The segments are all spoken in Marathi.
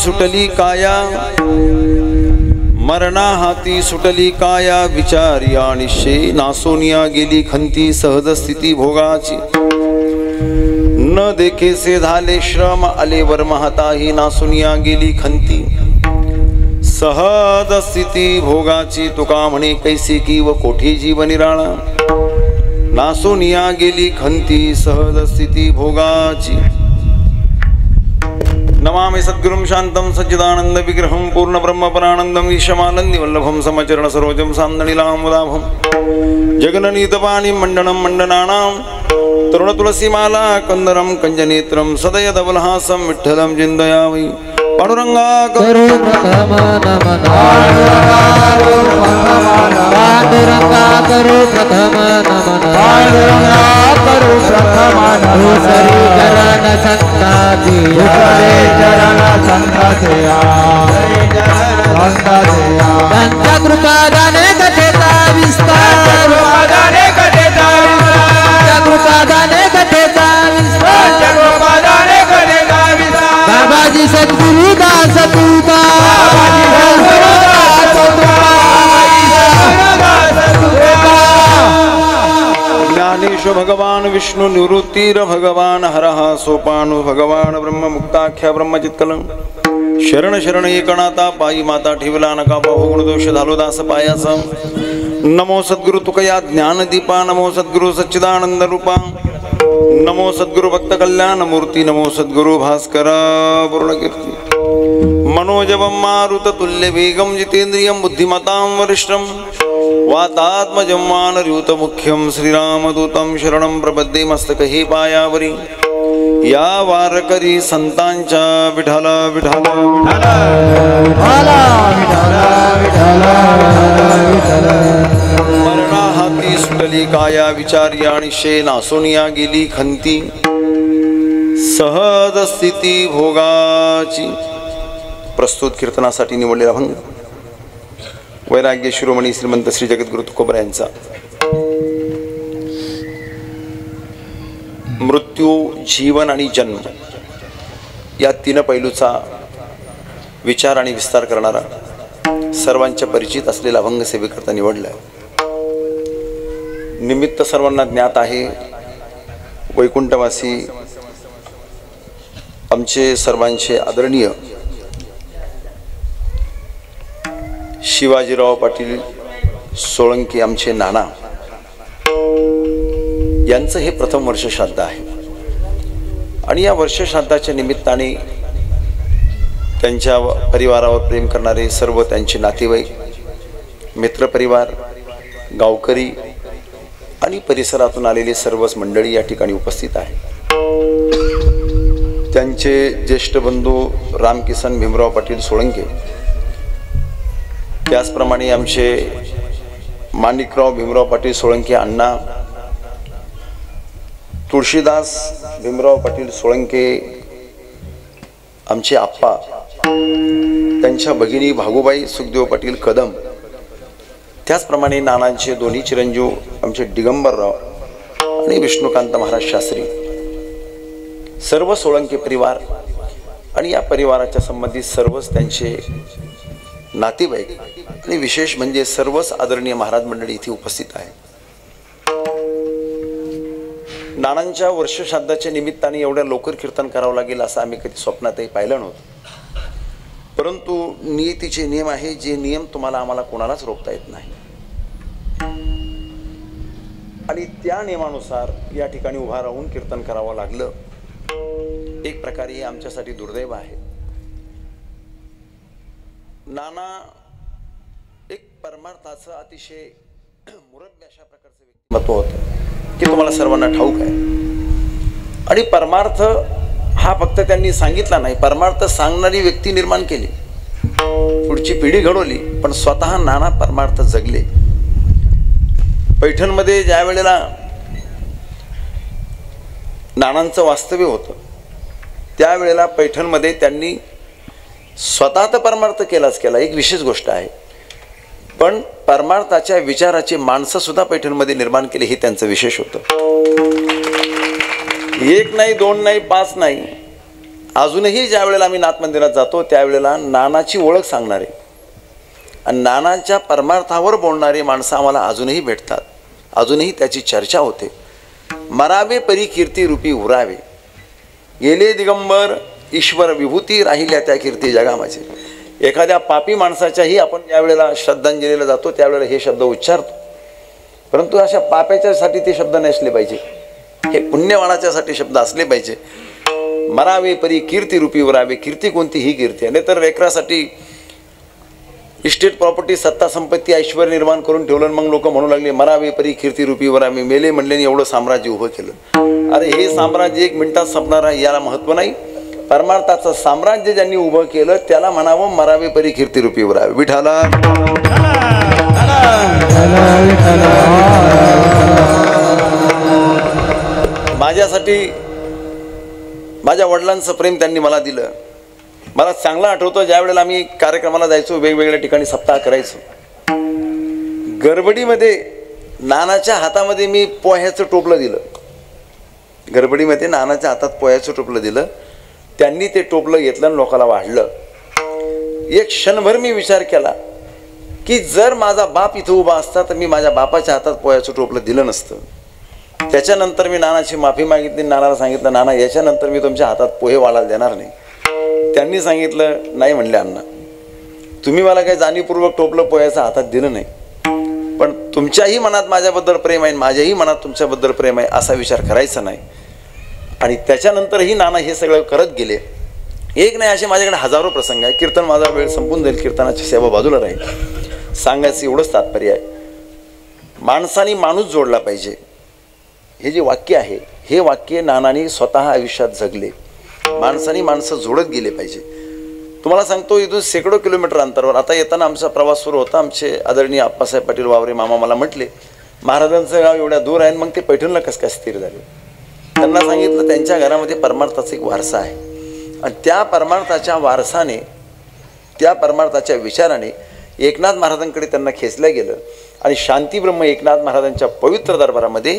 सुटली काया मरणा हाती सुटली काया विचारी निश्चय नासोनिया गेली खंती सहज स्थिती भोगाची न देखेसे झाले श्रम आले वर्म हाताही नासोनिया गेली खंती सहज स्थिती भोगाची तुका म्हणे कैसी की व कोठी जीव निराळा नासोनिया गेली खंती सहज स्थिती भोगाची नमामि सद्गुरुं शांतं सच्चिदानंद विग्रहं पूर्ण ब्रह्म परानंदं ईशमानंदी वल्लभं समचरण सरोजं सान्दनिलामुदाभं जगननीतपाणि मंडनं मंडनानां तरुण तुलसीमाला कंदरं कंजनेत्रं सदय धवलहासं विठ्ठलं चिन्तयामि पांडुरंगा करो प्रथम नमन पांडुरंगा करो प्रथम नमन पांडुरंगा करो प्रथम नमन सरी चरण संताची चरण संताचे त्यांच्या कृपा दाने कथेचा विस्तार कृपा दाने कथेचा बाबाजी सद्गुरु दास तुका ज्ञानेश्वर भगवान विष्णु निवृत्तीर भगवान हरः सोपानु भगवान ब्रह्म मुक्ताख्या ब्रह्मचित्कलं शरण शरण एकनाथा पायी माता ठेवला नका पाहू गुणदोष झालो दास पायाचा नमो सद्गुरु तुकया ज्ञानदीपा नमो सद्गुरु सच्चिदानंद रूपा नमो सद्गुरु भक्त कल्याण मूर्ती नमो सद्गुरु भास्करा पूर्ण कीर्ती मनोजवं मारुत तुल्य वेगं जितेंद्रियं बुद्धिमतां वरिष्ठं वातात्मजं वानरयूत मुख्यं श्रीरामदूतं शरणं प्रपद्ये मस्तकहि पायावरी या वारकरी संतांच्या विठाला विठाला मरणा हाती सुटली काया विचारी आणि शे नासोनिया गेली खंती सहज स्थिती भोगाची प्रस्तुत कीर्तनासाठी निवडलेला भंग वैराग्य शिरोमणी श्रीमंत श्री जगद्गुरु तुकोबरा यांचा मृत्यू जीवन आणि जन्म या तीन पैलूचा विचार आणि विस्तार करणारा सर्वांच्या परिचित असलेला अभंग सेवेकरता निवडलाय। निमित्त सर्वांना ज्ञात आहे। वैकुंठवासी आमचे सर्वांचे आदरणीय शिवाजीराव पाटील सोळंकी आमचे नाना यांचं हे प्रथम वर्ष श्राद्ध आहे आणि या वर्ष श्राद्धाच्या निमित्ताने त्यांच्या परिवारावर प्रेम करणारे सर्व त्यांचे नातेवाईक मित्रपरिवार गावकरी आणि परिसरातून आलेले सर्वच मंडळी या ठिकाणी उपस्थित आहे। त्यांचे ज्येष्ठ बंधू रामकिसन भीमराव पाटील सोळंके त्याचप्रमाणे आमचे माणिकराव भीमराव पाटील सोळंके अण्णा तुळशीदास भीमराव पाटील सोळंके आमचे आप्पा त्यांच्या भगिनी भागुबाई सुखदेव पाटील कदम त्याचप्रमाणे नानांचे दोन्ही चिरंजीव आमचे दिगंबरराव आणि विष्णुकांत महाराज शास्त्री सर्व सोळंके परिवार आणि या परिवाराच्या संबंधित सर्वच त्यांचे नातेवाईक आणि विशेष म्हणजे सर्वच आदरणीय महाराज मंडळी इथे उपस्थित आहे। नानांच्या वर्ष श्राद्धाच्या निमित्ताने एवढ्या लवकर कीर्तन करावं लागेल असं आम्ही कधी स्वप्नातही पाहिलं नव्हतं, परंतु नियतीचे नियम आहे, जे नियम तुम्हाला आम्हाला कोणालाच रोखता येत नाही आणि त्या नियमानुसार या ठिकाणी उभा राहून कीर्तन करावं लागलं। एक प्रकारे आमच्यासाठी दुर्दैव आहे। नाना एक परमार्थाचं अतिशय मुरब्य अशा प्रकारचं व्यक्तिमत्व होतं की तुम्हाला सर्वांना ठाऊक आहे. आणि परमार्थ हा फक्त त्यांनी सांगितला नाही, परमार्थ सांगणारी व्यक्ती निर्माण केली, पुढची पिढी घडवली, पण स्वतः नाना परमार्थ जगले. पैठणमध्ये ज्या वेळेला नानांचं वास्तव्य होतं त्यावेळेला पैठणमध्ये त्यांनी स्वतः तर परमार्थ केलाच केला, एक विशेष गोष्ट आहे, पण परमार्थाच्या विचाराची माणसं सुद्धा पैठणमध्ये निर्माण केली, हे त्यांचं विशेष होतं. एक नाही, दोन नाही, पाच नाही, अजूनही ज्या वेळेला आम्ही नाथ मंदिरात जातो त्यावेळेला नानाची ओळख सांगणारे आणि नानांच्या परमार्थावर बोलणारी माणसं आम्हाला अजूनही भेटतात, अजूनही त्याची चर्चा होते. मरावे परी कीर्ती रूपी उरावे, गेले दिगंबर ईश्वर विभूती, राहिल्या त्या कीर्ती जगामाचे. एखाद्या पापी माणसाच्याही आपण ज्या वेळेला श्रद्धांजलीला जातो त्यावेळेला हे शब्द उच्चारतो, परंतु अशा पाप्याच्यासाठी ते शब्द नसले पाहिजे, हे पुण्यवानाच्यासाठी शब्द असले पाहिजे. मरावे परी कीर्ती रूपी उरावे, कीर्ती कोणती? ही कीर्ती आहे. नाहीतर लेकरासाठी इस्टेट प्रॉपर्टी, सत्ता संपत्ती, ऐश्वर निर्माण करून ठेवलं, मग लोक म्हणू लागले मरावे परी कीर्ती रूपी उरावे, मेले म्हणले एवढं साम्राज्य उभं केलं. अरे हे साम्राज्य एक मिनिटात संपणार आहे याला महत्त्व नाही. परमार्थाचं साम्राज्य ज्यांनी उभं केलं त्याला म्हणावं मरावे परी कीर्ती रूपी उरावे. विठाला माझ्यासाठी माझ्या वडिलांचं प्रेम त्यांनी मला दिलं. मला चांगलं आठवतं ज्या वेळेला आम्ही कार्यक्रमाला जायचो, वेगवेगळ्या ठिकाणी सप्ताह करायचो, गडबडीमध्ये नानाच्या हातामध्ये मी पोह्याचं टोपलं दिलं. गडबडीमध्ये नानाच्या हातात पोह्याचं टोपलं दिलं, त्यांनी ते टोपलं घेतलं आणि लोकांना वाढलं. एक क्षणभर मी विचार केला की जर माझा बाप इथं उभा असता तर मी माझ्या बापाच्या हातात पोह्याचं टोपलं दिलं नसतं. त्याच्यानंतर मी नानाची माफी मागितली, नानाला सांगितलं नाना याच्यानंतर मी तुमच्या हातात पोहे वाढायला देणार नाही. त्यांनी सांगितलं नाही म्हणले अण्णा, तुम्ही मला काही जाणीवपूर्वक टोपलं पोह्याचं हातात दिलं नाही, पण तुमच्याही मनात माझ्याबद्दल प्रेम आहे, माझ्याही मनात तुमच्याबद्दल प्रेम आहे असा विचार करायचा नाही. आणि त्याच्यानंतरही नाना हे सगळं करत गेले. एक नाही असे माझ्याकडे हजारो प्रसंग आहे. कीर्तन माझा वेळ संपून जाईल, कीर्तनाची सेवा बाजूला राहील. सांगायचं एवढंच तात्पर्य आहे, माणसाने माणूस जोडला पाहिजे. हे जे वाक्य आहे हे वाक्य नानांनी स्वतः आयुष्यात जगले. माणसाने माणसं जोडत गेले पाहिजे. तुम्हाला सांगतो इथून शेकडो किलोमीटर अंतरावर आता येताना आमचा प्रवास सुरू होता. आमचे आदरणीय आप्पासाहेब पाटील वावरे मामा मला म्हटले महाराजांचं गाव एवढ्या दूर आहे, मग ते पैठणला कसं काय स्थिर झाले. त्यांना सांगितलं त्यांच्या घरामध्ये परमार्थाचा एक वारसा आहे आणि त्या परमार्थाच्या वारसाने, त्या परमार्थाच्या विचाराने एकनाथ महाराजांकडे त्यांना खेचलं गेलं आणि शांतीब्रह्म एकनाथ महाराजांच्या पवित्र दरबारामध्ये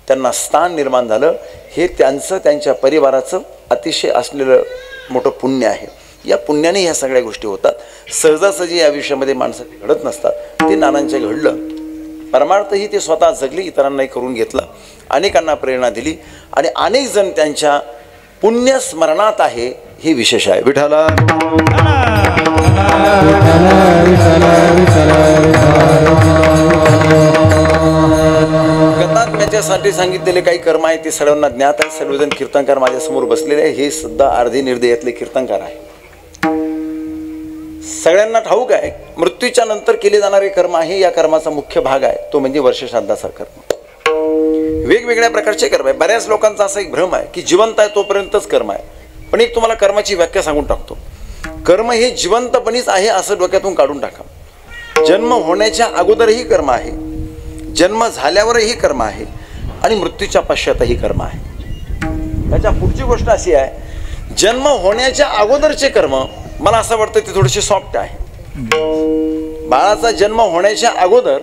त्यांना स्थान निर्माण झालं. हे त्यांचं, त्यांच्या परिवाराचं अतिशय असलेलं मोठं पुण्य आहे. या पुण्याने ह्या सगळ्या गोष्टी होतात. सहजासहजी या आयुष्यामध्ये माणसं घडत नसतात, ते नानांचे घडलं. परमार्थही ते स्वतः जगली, इतरांनाही करून घेतला, अनेकांना प्रेरणा दिली आणि अनेक जण त्यांच्या पुण्य स्मरणात आहे, हे विशेष आहे. विठाला गतात्म्याच्यासाठी सांगितलेले काही कर्म आहे ते सर्वांना ज्ञात आहे. सर्वजण कीर्तनकार माझ्यासमोर बसलेले आहे. हे सुद्धा अर्धे निर्दयातले कीर्तनकार आहे. सगळ्यांना ठाऊक आहे मृत्यूच्या नंतर केले जाणारे कर्म आहे, या कर्माचा मुख्य भाग आहे तो म्हणजे वर्षश्राद्धाचा कर्म. वेगवेगळ्या प्रकारचे कर्म आहे. बऱ्याच लोकांचा असा एक भ्रम आहे की जिवंत आहे तोपर्यंतच कर्म आहे. पण एक तुम्हाला कर्माची व्याख्या सांगून टाकतो. कर्म हे जिवंतपणीच आहे असं डोक्यातून काढून टाका. जन्म होण्याच्या अगोदरही कर्म आहे, जन्म झाल्यावरही कर्म आहे आणि मृत्यूच्या पश्चातही कर्म आहे. त्याच्या पुढची गोष्ट अशी आहे, जन्म होण्याच्या अगोदरचे कर्म मला असं वाटतं ते थोडेसे सॉफ्ट आहे. बाळाचा जन्म होण्याच्या अगोदर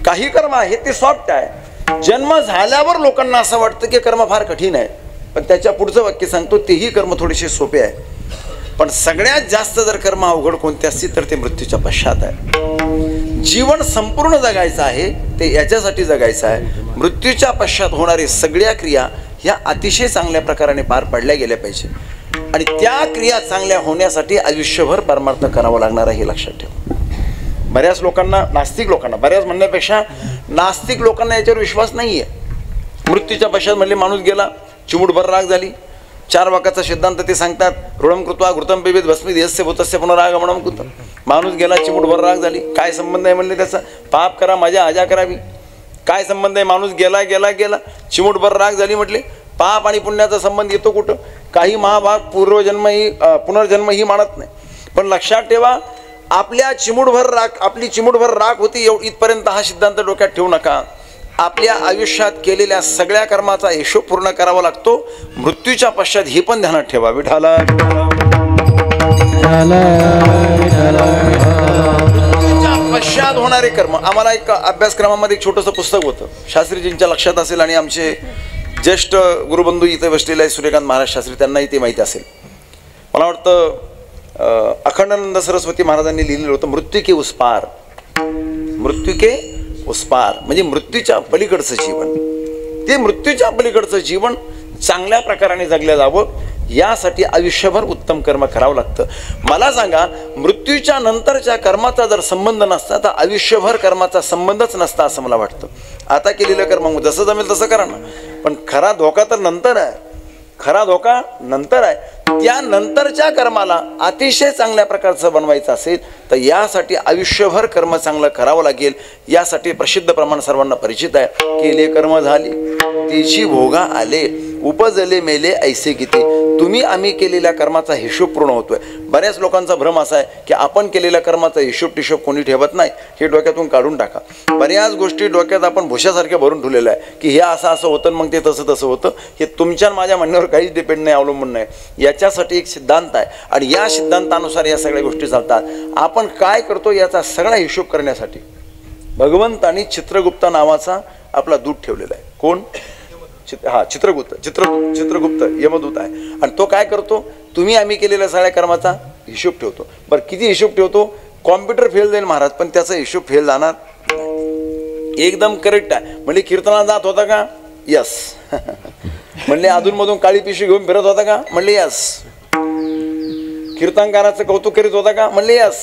काही कर्म आहे ते सॉफ्ट आहे. जन्म झाल्यावर लोकांना असं वाटतं की कर्म फार कठीण आहे, पण त्याच्या पुढचं वाक्य सांगतो तेही कर्म थोडेसे सोपे आहे. पण सगळ्यात जास्त जर कर्म अवघड कोणते असतील तर ते मृत्यूच्या पश्चात आहे. जीवन संपूर्ण जगायचं आहे ते याच्यासाठी जगायचं आहे. मृत्यूच्या पश्चात होणारी सगळ्या क्रिया ह्या अतिशय चांगल्या प्रकाराने पार पाडल्या गेल्या पाहिजे आणि त्या क्रिया चांगल्या होण्यासाठी आयुष्यभर परमार्थ करावं लागणार आहे, हे लक्षात ठेवा. बऱ्याच लोकांना, नास्तिक लोकांना, बऱ्याच म्हणण्यापेक्षा नास्तिक लोकांना याच्यावर विश्वास नाही आहे. मृत्यूच्या पश्चात म्हणले माणूस गेला, चिमूटभर राग झाली, 4 वाक्याचा सिद्धांत ते सांगतात. ऋणम कृत्वा घृतम पिबेत भस्मी यस्य भूतस्य पुनरागमनम कृतम. माणूस गेला, चिमूटभर राग झाली. काय संबंध आहे म्हणले त्याचा? पाप करा मजा आजा करावी. काय संबंध आहे? माणूस गेला गेला गेला, चिमूटभर राग झाली म्हटले. पाप आणि पुण्याचा संबंध येतो कुठं? काही महाभाग पुनर्जन्म ही मानत नाही. पण लक्षात ठेवा, आपली चिमूटभर राख होती इथपर्यंत हा सिद्धांत डोक्यात ठेवू नका. आपल्या आयुष्यात केलेल्या सगळ्या कर्माचा हिशोब पूर्ण करावा लागतो. मृत्यूच्या पश्चात हे पण ध्यानात ठेवा. विठाला पश्चात होणारे कर्म. आम्हाला एक अभ्यासक्रमामध्ये एक छोटंसं पुस्तक होतं, शास्त्रीजींच्या लक्षात असेल आणि आमचे ज्येष्ठ गुरुबंधू इथे बसलेले आहे सूर्यकांत महाराज शास्त्री, त्यांनाही ते माहिती असेल. मला वाटतं अखंडानंद सरस्वती महाराजांनी लिहिलेलं होतं मृत्यू के उस पार. मृत्यू के उस पार म्हणजे मृत्यूच्या पलीकडचं जीवन. ते मृत्यूच्या पलीकडचं जीवन चांगल्या प्रकाराने जगलं जावं यासाठी आयुष्यभर उत्तम कर्म करावं लागतं. मला सांगा, मृत्यूच्या नंतरच्या कर्माचा जर संबंध नसता तर आयुष्यभर कर्माचा संबंधच नसता असं मला वाटतं. आता केलेलं कर्म जसं जमेल तसं करा ना, पण खरा धोका तर नंतर आहे. खरा धोका नंतर आहे. त्या नंतरच्या कर्माला अतिशय चांगल्या प्रकारचं बनवायचं असेल तर यासाठी आयुष्यभर कर्म चांगलं करावं लागेल. यासाठी प्रसिद्ध प्रमाण सर्वांना परिचित आहे. केले कर्म झाले तिची भोगा आले, उपजले मेले ऐसे किती. तुम्ही आम्ही केलेल्या कर्माचा हिशोब पूर्ण होतोय. बऱ्याच लोकांचा भ्रम असा आहे की आपण केलेल्या कर्माचा हिशोब कोणी ठेवत नाही. हे डोक्यातून काढून टाका. बऱ्याच गोष्टी डोक्यात आपण भुशासारख्या भरून ठेवलेल्या आहे की हे असं होतं मग ते तसं होतं. हे तुमच्या माझ्या म्हणण्यावर काहीच डिपेंड नाही, अवलंबून नाही. याच्यासाठी एक सिद्धांत आहे आणि या सिद्धांतानुसार या सगळ्या गोष्टी चालतात. आपण काय करतो याचा सगळा हिशोब करण्यासाठी भगवंतानी चित्रगुप्त नावाचा आपला दूत ठेवलेला आहे. कोण? चित्रगुप्त यमदूत आहे. आणि तो काय करतो? तुम्ही आम्ही केलेल्या सगळ्या कर्माचा हिशोब ठेवतो. बरं, किती हिशोब ठेवतो? कॉम्प्युटर फेल जाईल महाराज, पण त्याचा हिशोब फेल जाणार एकदम करेक्ट आहे. म्हणजे कीर्तनाला जात होता का? यस. म्हणले अधूनमधून काळी पिशवी घेऊन फिरत होता का? म्हणले यस. कीर्तनकाराचं कौतुक करीत होता का? म्हणले यस.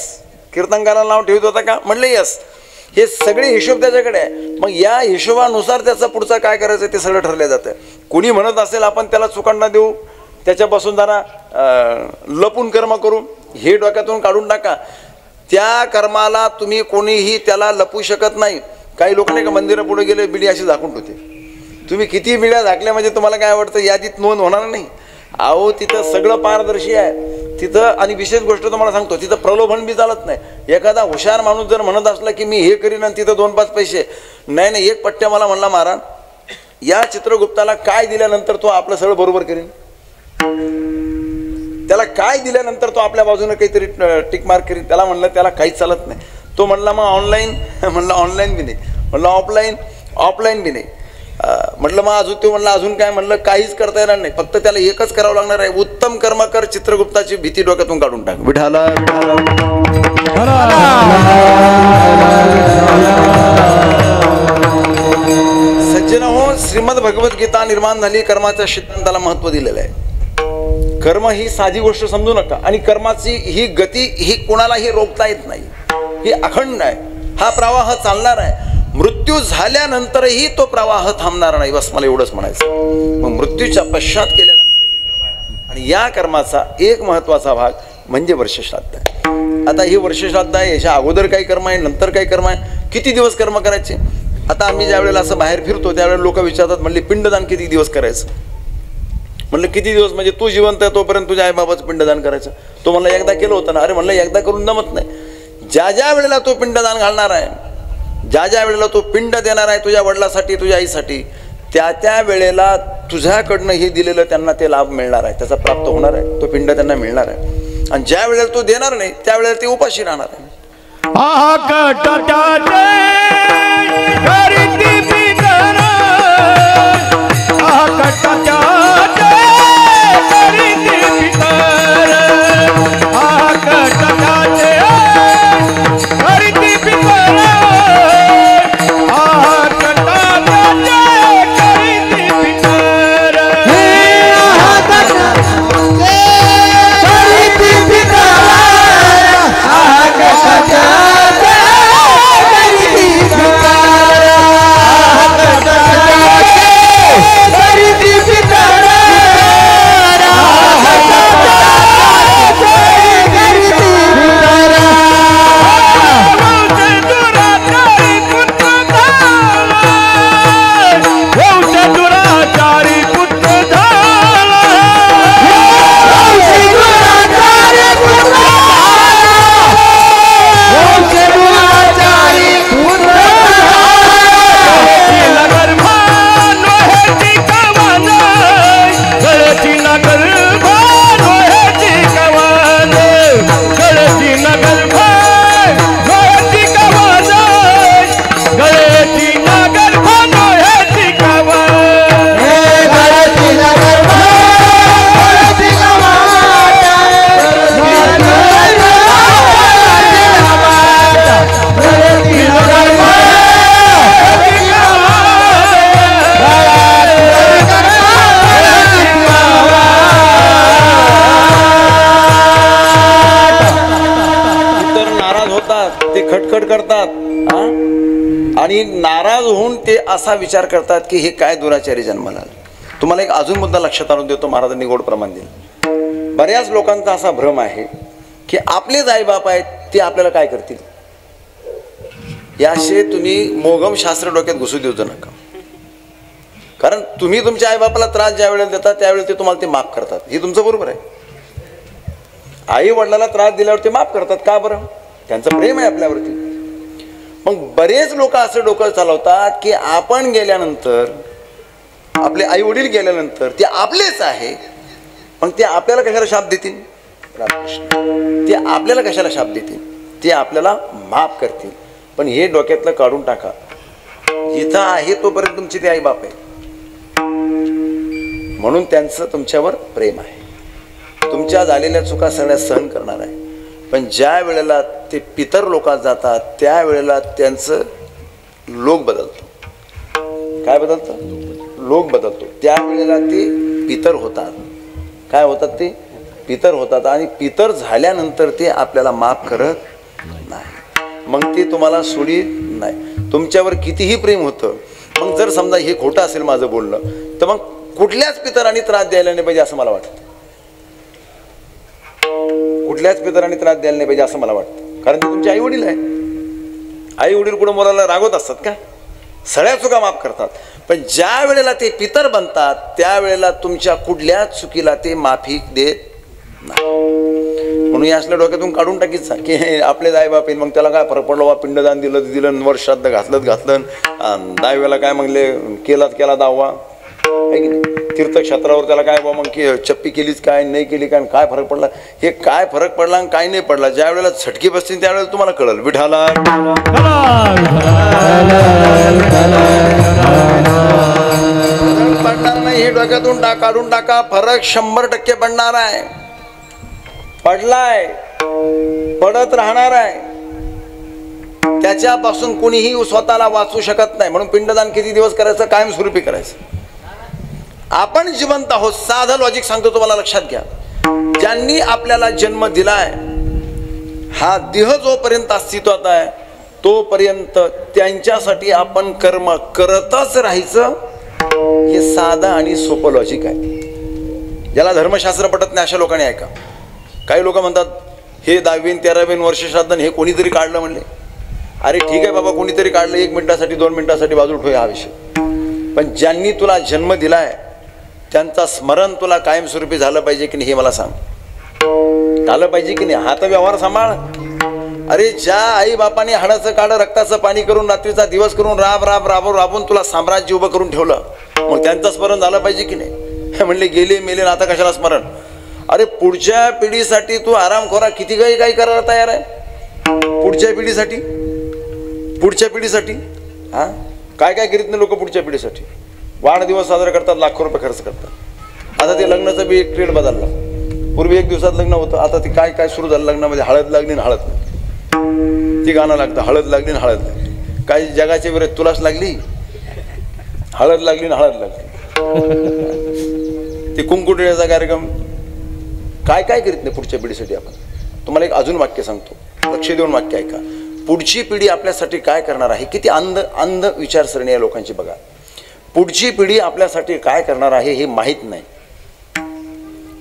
कीर्तनकाराला नाव ठेवत होता का? म्हणले यस. हे सगळे हिशोब त्याच्याकडे आहे. मग या हिशोबानुसार त्याचा पुढचं काय करायचं ते सगळं ठरलं जातं. कोणी म्हणत असेल आपण त्याला चुकांना देऊ, त्याच्यापासून जरा लपून कर्म करू, हे डोक्यातून काढून टाका. त्या कर्माला तुम्ही कोणीही त्याला लपू शकत नाही. काही लोक नाही का मंदिरा पुढे गेले बिडी अशी झाकून ठेवते. तुम्ही किती बिड्या झाकल्या म्हणजे तुम्हाला काय वाटतं यादीत नोंद होणार नाही? अहो, तिथं सगळं पारदर्शी आहे तिथं. आणि विशेष गोष्ट तुम्हाला सांगतो, तिथं प्रलोभन बी चालत नाही. एखादा हुशार माणूस जर म्हणत असला की मी हे करीन आणि तिथं 2-5 पैसे नाही, एक पट्ट्या मला म्हणला महाराज, या चित्रगुप्ताला काय दिल्यानंतर तो आपलं सगळं बरोबर करीन? त्याला काय दिल्यानंतर तो आपल्या बाजूने काहीतरी टिक मार्क करीन? त्याला म्हणलं त्याला काहीच चालत नाही. तो म्हणला मग ऑनलाईन. म्हणलं ऑनलाईन बी नाही. म्हणलं ऑफलाईन बी नाही. म्हटलं मग अजून? तो म्हणलं अजून काय? म्हणलं काहीच करता येणार नाही, फक्त त्याला एकच करावं लागणार आहे, उत्तम कर्म कर. चित्रगुप्ताची भीती डोक्यातून काढून टाक. विठाला सज्जन हो, श्रीमद भगवद्गीता निर्माण झाली, कर्माच्या सिद्धांताला महत्व दिलेलं आहे. कर्म ही साधी गोष्ट समजू नका. आणि कर्माची ही गती ही कोणालाही रोखता येत नाही. ही अखंड आहे. हा प्रवाह चालणार आहे. मृत्यू झाल्यानंतरही तो प्रवाह थांबणार नाही. बस मला एवढंच म्हणायचं. मग मृत्यूच्या पश्चात केल्या जाणाऱ्या आणि या कर्माचा एक महत्वाचा भाग म्हणजे वर्षश्राद्ध आहे. आता हे वर्षश्राद्ध आहे, याच्या अगोदर काही कर्म आहे, नंतर काही कर्म आहे. किती दिवस कर्म करायचे? आता आम्ही ज्या वेळेला असं बाहेर फिरतो त्यावेळेला लोक विचारतात, म्हणले पिंडदान किती दिवस करायचं? म्हणलं किती दिवस म्हणजे तू जिवंत आहे तोपर्यंत तुझ्या आईबाबाचं पिंडदान करायचं. तो म्हणला एकदा केलं होतं ना. अरे म्हणलं एकदा करून जमत नाही. ज्या वेळेला तो पिंडदान घालणार आहे, ज्या वेळेला तो पिंड देणार आहे तुझ्या वडिलासाठी, तुझ्या आईसाठी, त्या वेळेला तुझ्याकडनं हे दिलेलं त्यांना ते लाभ मिळणार आहे, त्याचा प्राप्त होणार आहे. तो पिंड त्यांना मिळणार आहे. आणि ज्या वेळेला तो देणार नाही त्यावेळेला ते उपाशी राहणार आहे. पितर होतात, ते खटखट करतात आणि नाराज होऊन ते असा विचार करतात की हे काय दुराचारी जन्माला आलं. तुम्हाला एक अजून मुद्दा लक्षात आणून देतो, महाराजांनी गोड प्रमाण दिलं. बऱ्याच लोकांचा असा भ्रम आहे की आपलेच आईबाप आहेत ते आपल्याला काय करतील. याशे तुम्ही मोगम शास्त्र डोक्यात घुसू देऊ नका. कारण तुम्ही तुमच्या आईबापाला त्रास ज्या वेळेला देता त्यावेळेला ते तुम्हाला ते माफ करतात. हे तुमचं बरोबर आहे. आई वडिलाला त्रास दिल्यावर ते माफ करतात. का बरं? त्यांचं प्रेम आहे आपल्यावरती. मग बरेच लोक असं डोकं चालवतात की आपण गेल्यानंतर, आपले आई वडील गेल्यानंतर ते आपलेच आहे, मग ते आपल्याला कशाला शाप देतील. ते आपल्याला कशाला शाप देतील, ते आपल्याला माफ करतील. पण हे डोक्यातलं काढून टाका. जिथं आहे तोपर्यंत तुमची ते आई बाप आहे, म्हणून त्यांचं तुमच्यावर प्रेम आहे. तुमच्या झालेल्या चुका सगळ्या सहन करणार आहे. पण ज्या वेळेला ते पितर लोकात जातात त्यावेळेला त्यांचं लोक बदलतो. काय बदलतं? लोक बदलतो. त्यावेळेला ते पितर होतात. काय होतात? ते पितर होतात. आणि पितर झाल्यानंतर ते आपल्याला माफ करत नाही. मग ते तुम्हाला सोडीत नाही. तुमच्यावर कितीही प्रेम होतं. मग जर समजा हे खोटं असेल माझं बोलणं, तर मग कुठल्याच पितरांनी त्रास द्यायला नाही पाहिजे असं मला वाटतं. कुठल्याच पितरांनी त्रास द्यायला नाही पाहिजे असं मला वाटतं. कारण ते तुमचे आई वडील आहे. आई वडील कुठं मुलाला रागवत असतात का? सगळ्या चुका माफ करतात. पण ज्या वेळेला ते पितर बनतात त्यावेळेला तुमच्या कुठल्याच चुकीला ते माफी देत नाही. म्हणून या असल्या डोक्यातून काढून टाकीच की आपले आई बाप येईल, मग त्याला काय फरक पडला. पिंडदान दिलं दिलं, वर्षात घातलं, दहाव्याला काय म्हणले केला दावा आहे की नाही. तीर्थक्षेत्रावर त्याला काय बा मग चप्पी केलीच काय, नाही केली काय, काय फरक पडला. हे काय फरक पडला आणि काय नाही पडला, ज्या वेळेला झटकी बसतील त्यावेळेला तुम्हाला कळलं. विठाला पडणार नाही. हे डोक्यातून काढून टाका. फरक 100% पडणार आहे. पडलाय, पडत राहणार आहे. त्याच्यापासून कुणीही स्वतःला वाचू शकत नाही. म्हणून पिंडदान किती दिवस करायचं? कायमस्वरूपी करायचं. आपण जिवंत आहोत. साधं लॉजिक सांगतो तुम्हाला, लक्षात घ्या. ज्यांनी आपल्याला जन्म दिलाय, हा देह जोपर्यंत अस्तित्वात आहे तोपर्यंत त्यांच्यासाठी आपण कर्म करतच राहायचं. हे साधं आणि सोपं लॉजिक आहे. ज्याला धर्मशास्त्र पटत नाही अशा लोकांनी ऐका. काही लोक म्हणतात हे 10वी 13वी वर्ष श्राद्ध हे कोणीतरी काढलं म्हणले. अरे ठीक आहे बाबा, कोणीतरी काढलं 1 मिनिटासाठी 2 मिनिटासाठी बाजूला ठेव हा विषय. पण ज्यांनी तुला जन्म दिलाय त्यांचा स्मरण तुला कायमस्वरूपी झालं पाहिजे की नाही हे मला सांग. झालं पाहिजे की नाही? हात व्यवहार सांभाळ. अरे ज्या आई बापाने हाडाचं काढं रक्ताचं पाणी करून रात्रीचा दिवस करून राबून तुला साम्राज्य उभं करून ठेवलं, मग त्यांचं स्मरण झालं पाहिजे की नाही. म्हणले गेले मेले आता कशाला स्मरण. अरे पुढच्या पिढीसाठी तू आरामखोरा किती काही करायला तयार आहे. पुढच्या पिढीसाठी हा काय करीत नाही लोक. पुढच्या पिढीसाठी वाढदिवस साजरा करतात, लाखो रुपये खर्च करतात. आता ते लग्नाचं बी एक ट्रेंड बदलला. पूर्वी 1 दिवसात लग्न होतं, आता ते काय सुरू झालं लग्नामध्ये. हळद लागली ना हळद लागली, ती गाणं लागतं. हळद लागली ना हळद लागली. काही जगाच्या विरोध तुलाच लागली, हळद लागली ना हळद लागली. ते कुंकुटिळ्याचा कार्यक्रम काय करीत नाही पुढच्या पिढीसाठी. आपण तुम्हाला एक अजून वाक्य सांगतो, लक्ष देऊन वाक्य ऐका. पुढची पिढी आपल्यासाठी काय करणार आहे. किती अंध विचारसरणी आहे लोकांची बघा. पुढची पिढी आपल्यासाठी काय करणार आहे हे माहीत नाही.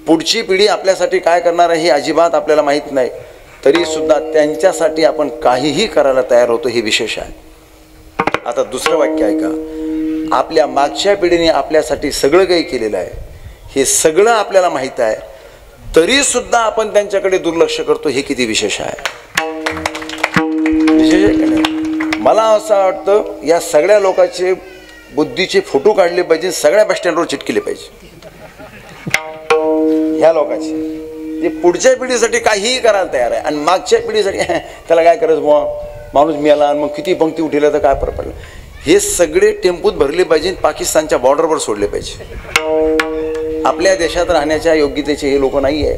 पुढची पिढी आपल्यासाठी काय करणार आहे हे अजिबात आपल्याला माहीत नाही. तरी सुद्धा त्यांच्यासाठी आपण काहीही करायला तयार होतो, हे विशेष आहे. आता दुसरं वाक्य ऐका. आपल्या मागच्या पिढीने आपल्यासाठी सगळं काही केलेलं आहे, हे सगळं आपल्याला माहीत आहे, तरी सुद्धा आपण त्यांच्याकडे दुर्लक्ष करतो. हे किती विशेष आहे. विशेष आहे की नाही. मला असं वाटतं या सगळ्या लोकांचे बुद्धीचे फोटो काढले पाहिजे, सगळ्या बस स्टँडवर चिटकेले पाहिजे. ह्या लोकांचे जे पुढच्या पिढीसाठी काहीही करायला तयार आहे आणि मागच्या पिढीसाठी त्याला काय करायचं बुवा, माणूस मिळाला आणि मग किती पंक्ती उठिल्या तर काय फरक पडला. हे सगळे टेम्पोत भरले पाहिजे, पाकिस्तानच्या बॉर्डरवर सोडले पाहिजे. आपल्या देशात राहण्याच्या योग्यतेचे हे लोक नाही आहे.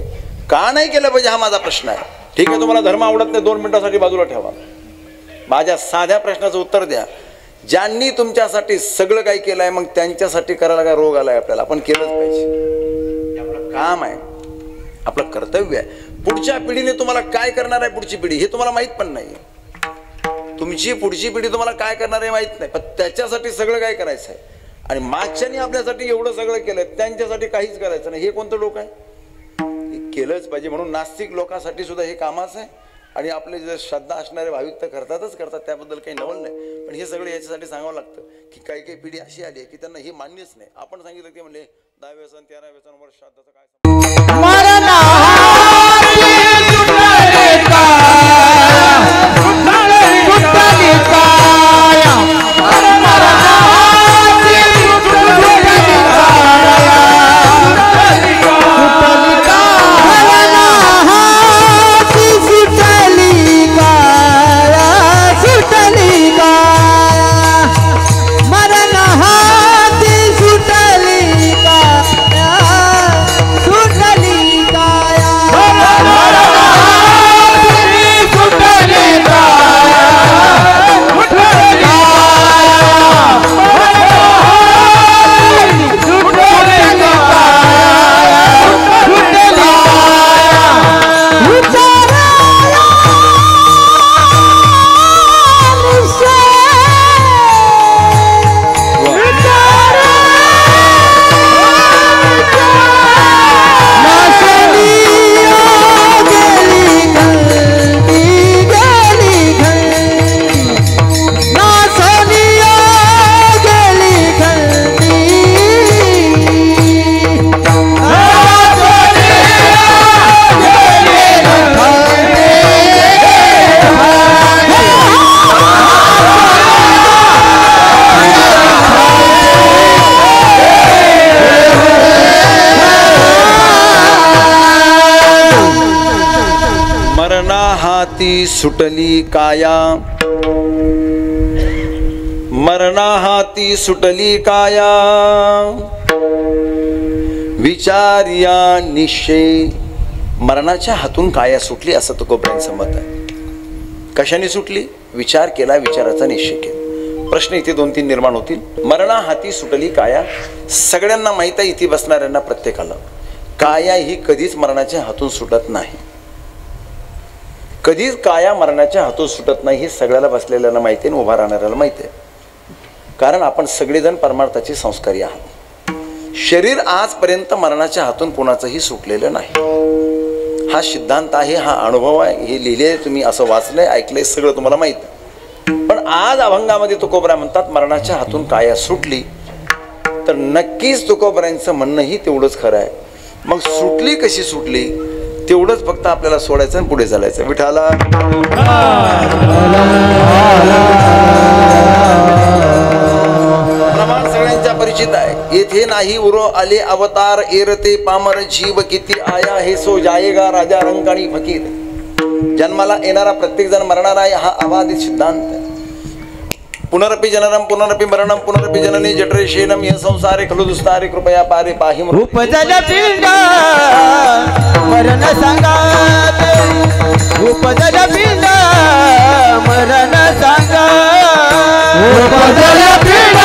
का नाही केलं पाहिजे हा माझा प्रश्न आहे. ठीक आहे, तुम्हाला धर्म आवडत नाही 2 मिनिटासाठी बाजूला ठेवा. माझ्या साध्या प्रश्नाचं उत्तर द्या. ज्यांनी तुमच्यासाठी सगळं काही केलं आहे मग त्यांच्यासाठी करायला काय रोग आलाय आपल्याला. आपण केलंच पाहिजे, आपलं काम आहे. आपलं कर्तव्य आहे. पुढच्या पिढीने तुम्हाला काय करणार आहे, पुढची पिढी हे तुम्हाला माहित पण नाही. तुमची पुढची पिढी तुम्हाला काय करणार आहे माहित नाही, पण त्याच्यासाठी सगळं काय करायचं आहे. आणि मागच्यानी आपल्यासाठी एवढं सगळं केलं, त्यांच्यासाठी काहीच करायचं नाही. हे कोणतं लोक आहे, हे केलंच पाहिजे. म्हणून नास्तिक लोकांसाठी सुद्धा हे कामाचं आहे. आणि आपले जे श्रद्धा असणारे भाविक तर करतातच करतात, त्याबद्दल काही नवल नाही. पण हे सगळं याच्यासाठी सांगावं लागतं की काही काही पिढी अशी आली आहे की त्यांना हे मान्यच नाही. आपण सांगितलं की म्हणले 10 व्यसन 13 व्यसनावर श्राद्धाचं काय सुटली काया, मरणा हाती सुटली काया, विचार्या निश्चय. मरणाच्या हातून काया सुटली असं तुकोबांचं मत आहे. कशाने सुटली, विचार केला, विचाराचा निश्चय केला. प्रश्न इथे 2-3 निर्माण होतील. मरणा हाती सुटली काया, सगळ्यांना माहित आहे इथे बसणाऱ्यांना प्रत्येकाला काया ही कधीच मरणाच्या हातून सुटत नाही. कधीच काया मरणाच्या हातून सुटत नाही हे सगळ्याला बसलेल्याला माहिती आहे, उभा राहणाऱ्याला माहिती आहे. कारण आपण सगळेजण परमार्थाचे संस्कारी आहात. शरीर आजपर्यंत मरणाच्या हातून कोणाचंही सुटलेलं नाही. हा सिद्धांत आहे, हा अनुभव आहे. हे लिहिले तुम्ही, असं वाचलंय, ऐकलंय, सगळं तुम्हाला माहित आहे. पण आज अभंगामध्ये तुकोबरा म्हणतात मरणाच्या हातून काया सुटली, तर नक्कीच तुकोबरांचं म्हणणंही तेवढंच खरं आहे. मग सुटली कशी सुटली तेवढंच फक्त आपल्याला सोडायचं आणि पुढे चालायचं. विठाला प्रमाण सगळ्यांच्या परिचित आहे. येथे नाही उरो आले अवतार, एरते पामर जीव किती आया, हे सो जायेगा राजा रंकाणी फकीर. जन्माला येणारा प्रत्येक जण मरणार आहे, हा अबाधित सिद्धांत आहे. पुनरपि जननम पुनरपि मरणम पुनरपि जननी जठरे शेनम, यह संसारे खलु दुस्तारे कृपया पारे पाहि. उपजल पिंड मरण सांगाते, उपजल पिंड मरण सांगा, उपजल पिंड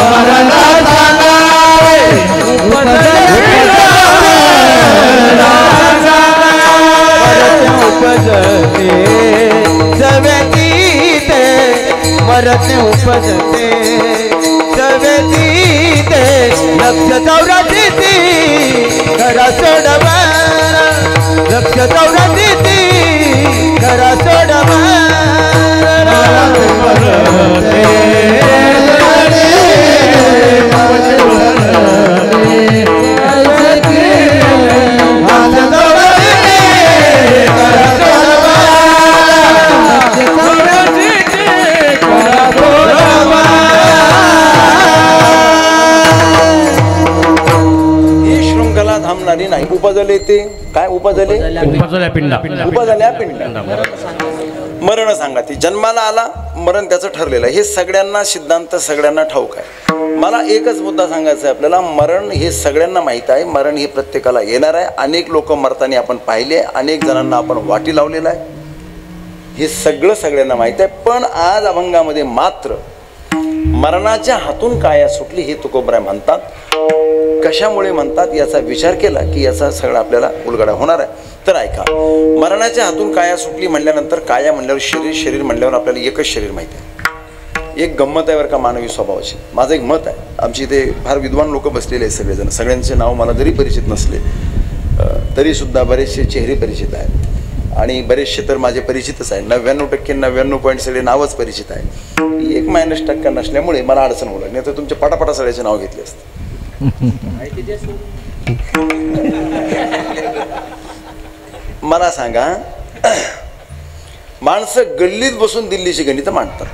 मरण सांगावे, उपजल पिंड मरण सांगावे. उपजते जवेतीते मरते उपजते जवेतीते, लक्ष 84 घरा सोडवा, लक्ष 84 घरा सोडवा. नाही उपजले ते काय, उपजले उपजल्या पिंडा. मरण सांगा, ती जन्माला आला, मरण त्याचं ठरलेलं आहे. हे सगळ्यांना सिद्धांत सगळ्यांना ठाऊक आहे. मला एकच मुद्दा सांगायचा आहे आपल्याला, मरण हे सगळ्यांना माहीत आहे. मरण हे प्रत्येकाला येणार आहे. अनेक लोक मरताना आपण पाहिले, अनेक जणांना आपण वाटी लावलेला आहे. हे सगळं सगळ्यांना माहीत आहे. पण आज अभंगामध्ये मात्र मरणाच्या हातून काया सुटली हे तुकोबराय म्हणतात. कशामुळे म्हणतात याचा विचार केला की याचा सगळा आपल्याला उलगडा होणार आहे. तर ऐका, मरणाच्या हातून काया सुटली म्हणल्यानंतर काया म्हणल्यावर शरीर, शरीर म्हणल्यावर आपल्याला एकच शरीर माहिती आहे. एक गंमत आहे बरं का मानवी स्वभावाची. माझं एक मत आहे. आमची इथे फार विद्वान लोक बसलेले आहेत सगळेजण. सगळ्यांचे नाव मला जरी परिचित नसले तरी सुद्धा बरेचसे चेहरे परिचित आहेत आणि बरेचसे तर माझे परिचितच आहे. 99% 99 सगळे नावच परिचित आहे. 1% नसल्यामुळे मला अडचण होणार नाही तर तुमच्या पटापटा सगळ्याचे नाव घेतले असते. मला सांगा, माणसं गल्लीत बसून दिल्लीची गणितं मांडतात.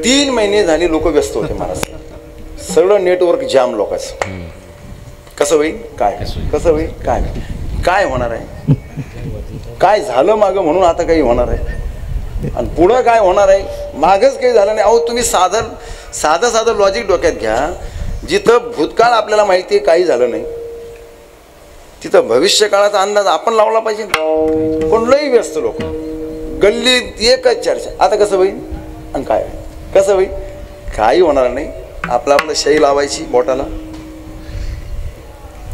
3 महिने झाले लोक व्यस्त होते महाराष्ट्रात. सगळं नेटवर्क जाम लोकांचं. कसं होईल काय, कसं होईल काय, काय होणार आहे, काय झालं मागं म्हणून आता काही होणार आहे आणि पुढं काय होणार आहे, मागच काही झालं नाही. अहो तुम्ही साधं लॉजिक डोक्यात घ्या. जिथं भूतकाळ आपल्याला माहिती आहे काही झालं नाही, तिथं भविष्य काळाचा अंदाज आपण लावला पाहिजे. पण लई व्यस्त लोक गल्लीत एकच चर्चा. आता कसं होईल आणि काय कसं होईल, काही होणार नाही. आपलं शै लावायची बोटाला,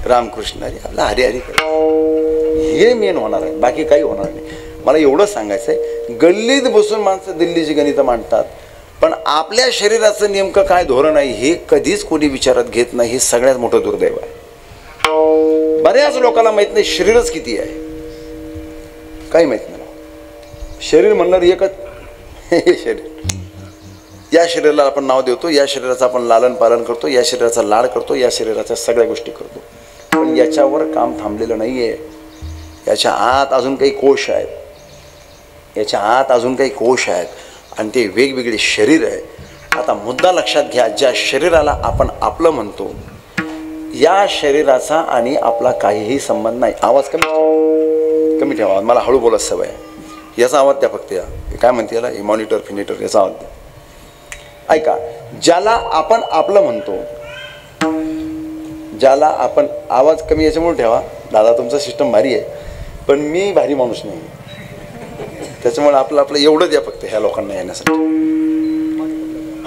रामकृष्ण हरी, आपला हरी हरी हे मेन होणार आहे, बाकी काही होणार नाही. मला एवढं सांगायचं आहे, गल्लीत बसून माणसं दिल्लीची गणितं मांडतात पण आपल्या शरीराचं नेमकं काय धोरण आहे हे कधीच कोणी विचारात घेत नाही. हे सगळ्यात मोठं दुर्दैव आहे. बऱ्याच लोकांना माहित नाही शरीरच किती आहे, काही माहित नाही. शरीर म्हणणार एकच हे शरीर. या शरीराला आपण नाव देतो, या शरीराचं आपण लालन पालन करतो, या शरीराचा लाड करतो, या शरीराच्या सगळ्या गोष्टी करतो. पण याच्यावर काम थांबलेलं नाही आहे. याच्या आत अजून काही कोश आहेत, याच्या आत अजून काही कोश आहेत आणि ते वेगवेगळे शरीर आहे. आता मुद्दा लक्षात घ्या, ज्या शरीराला आपण आपलं म्हणतो या शरीराचा आणि आपला काहीही संबंध नाही. आवाज कमी ठेवा, मला हळू बोलत सवय आहे. याचा आवाज द्या फक्त. या काय म्हणते याला, मॉनिटर फिनिटर, याचा आवाज द्या. ऐका, ज्याला आपण आपलं म्हणतो, ज्याला आपण, आवाज कमी याच्यामुळे ठेवा दादा, तुमचं सिस्टम भारी आहे पण मी भारी माणूस नाही, त्याच्यामुळे आपलं एवढं द्या फक्त ह्या लोकांना येण्यासाठी.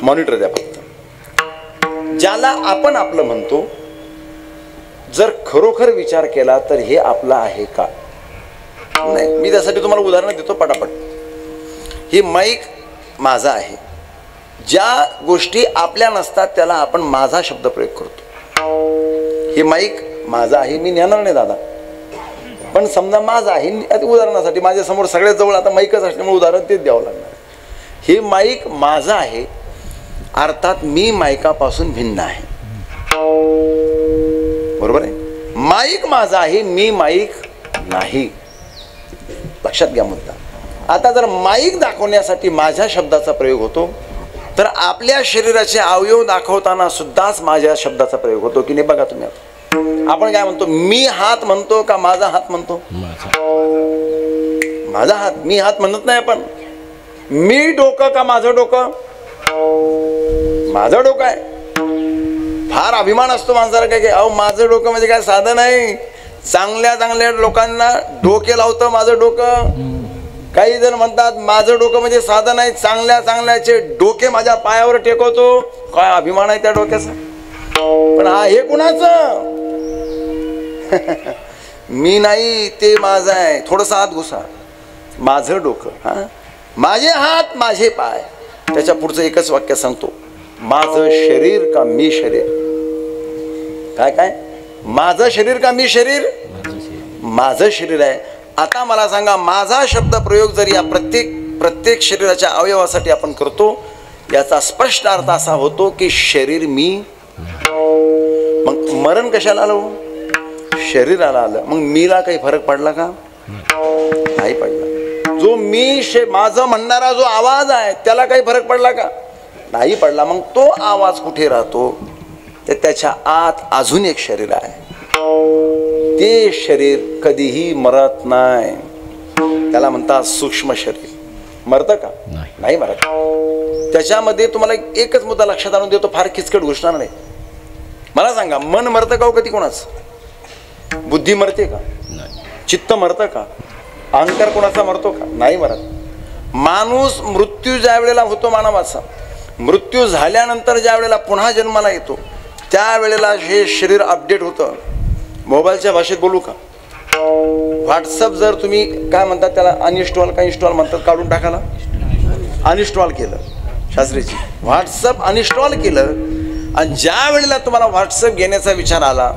मॉनिटर द्या फक्त. ज्याला आपण आपलं म्हणतो, जर खरोखर विचार केला तर हे आपलं आहे का नाही. मी त्यासाठी तुम्हाला उदाहरण देतो पटापट. हे माईक माझा आहे. ज्या गोष्टी आपल्या नसतात त्याला आपण माझा शब्द प्रयोग करतो. हे माईक माझा आहे, मी नेणार नाही दादा, पण समजा माझा आहे. उदाहरणासाठी माझ्यासमोर सगळ्यात जवळ आता माईकच असल्यामुळे उदाहरण तेच द्यावं लागणार. हे माईक माझा आहे अर्थात मी माईकापासून भिन्न आहे. बरोबर आहे. माईक माझा आहे, मी माईक नाही. लक्षात घ्या मुद्दा. आता जर माईक दाखवण्यासाठी माझ्या शब्दाचा प्रयोग होतो तर आपल्या शरीराचे अवयव दाखवताना सुद्धाच माझ्या शब्दाचा प्रयोग होतो की नाही. बघा तुम्ही, आपण काय म्हणतो, मी हात म्हणतो का माझा हात म्हणतो? माझा हात. मी हात म्हणत नाही आपण. मी डोकं का माझं डोकं? माझं डोकं आहे. फार अभिमान असतो माणसाला काय, अहो माझं डोकं म्हणजे काय साधं नाही. चांगल्या लोकांना डोके लावतं माझं डोकं. काही जण म्हणतात माझं डोकं म्हणजे साधं नाही, चांगल्याचे डोके माझ्या पायावर टेकवतो. काय अभिमान आहे त्या डोक्याचा. पण हा हे कुणाचं? मी नाही, ते माझं आहे. थोडंसं हात घुसा. माझं डोकं, हा, माझे हात, माझे पाय. त्याच्या पुढचं एकच वाक्य सांगतो, माझं शरीर का मी शरीर? काय माझं शरीर का मी शरीर? माझं शरीर आहे. आता मला सांगा, माझा शब्द प्रयोग जर या प्रत्येक शरीराच्या अवयवासाठी आपण करतो, याचा स्पष्ट अर्थ असा होतो की शरीर मी. मग मरण कशाला आलं? शरीराला आलं. मग मीला काही फरक पडला का? नाही पडला. जो मी माझं म्हणणारा जो आवाज आहे त्याला काही फरक पडला का? नाही पडला. मग तो आवाज कुठे राहतो? तर त्याच्या आत अजून एक शरीर आहे. ते शरीर कधीही मरत नाही. त्याला म्हणतात सूक्ष्म शरीर. मरतं का? नाही मरत. त्याच्यामध्ये तुम्हाला एकच मुद्दा लक्षात आणून देतो, फार किचकट घोषणा नाही. मला सांगा, मन मरतं का? कधी कोणाचं? बुद्धी मरते का? चित्त मरतं का? अहंकार कोणाचा मरतो का? नाही मरत. माणूस मृत्यू ज्या वेळेला होतो मानवाचा, मृत्यू झाल्यानंतर ज्या वेळेला पुन्हा जन्माला येतो त्यावेळेला हे शरीर अपडेट होतं. मोबाईलच्या भाषेत बोलू का? व्हॉट्सअप जर तुम्ही काय म्हणतात त्याला, अनइन्स्टॉल काय इन्स्टॉल म्हणतात, काढून टाकायला, अनइन्स्टॉल केलं शास्त्रीजी, व्हॉट्सअप अनइन्स्टॉल केलं आणि ज्या वेळेला तुम्हाला व्हॉट्सअप घेण्याचा विचार आला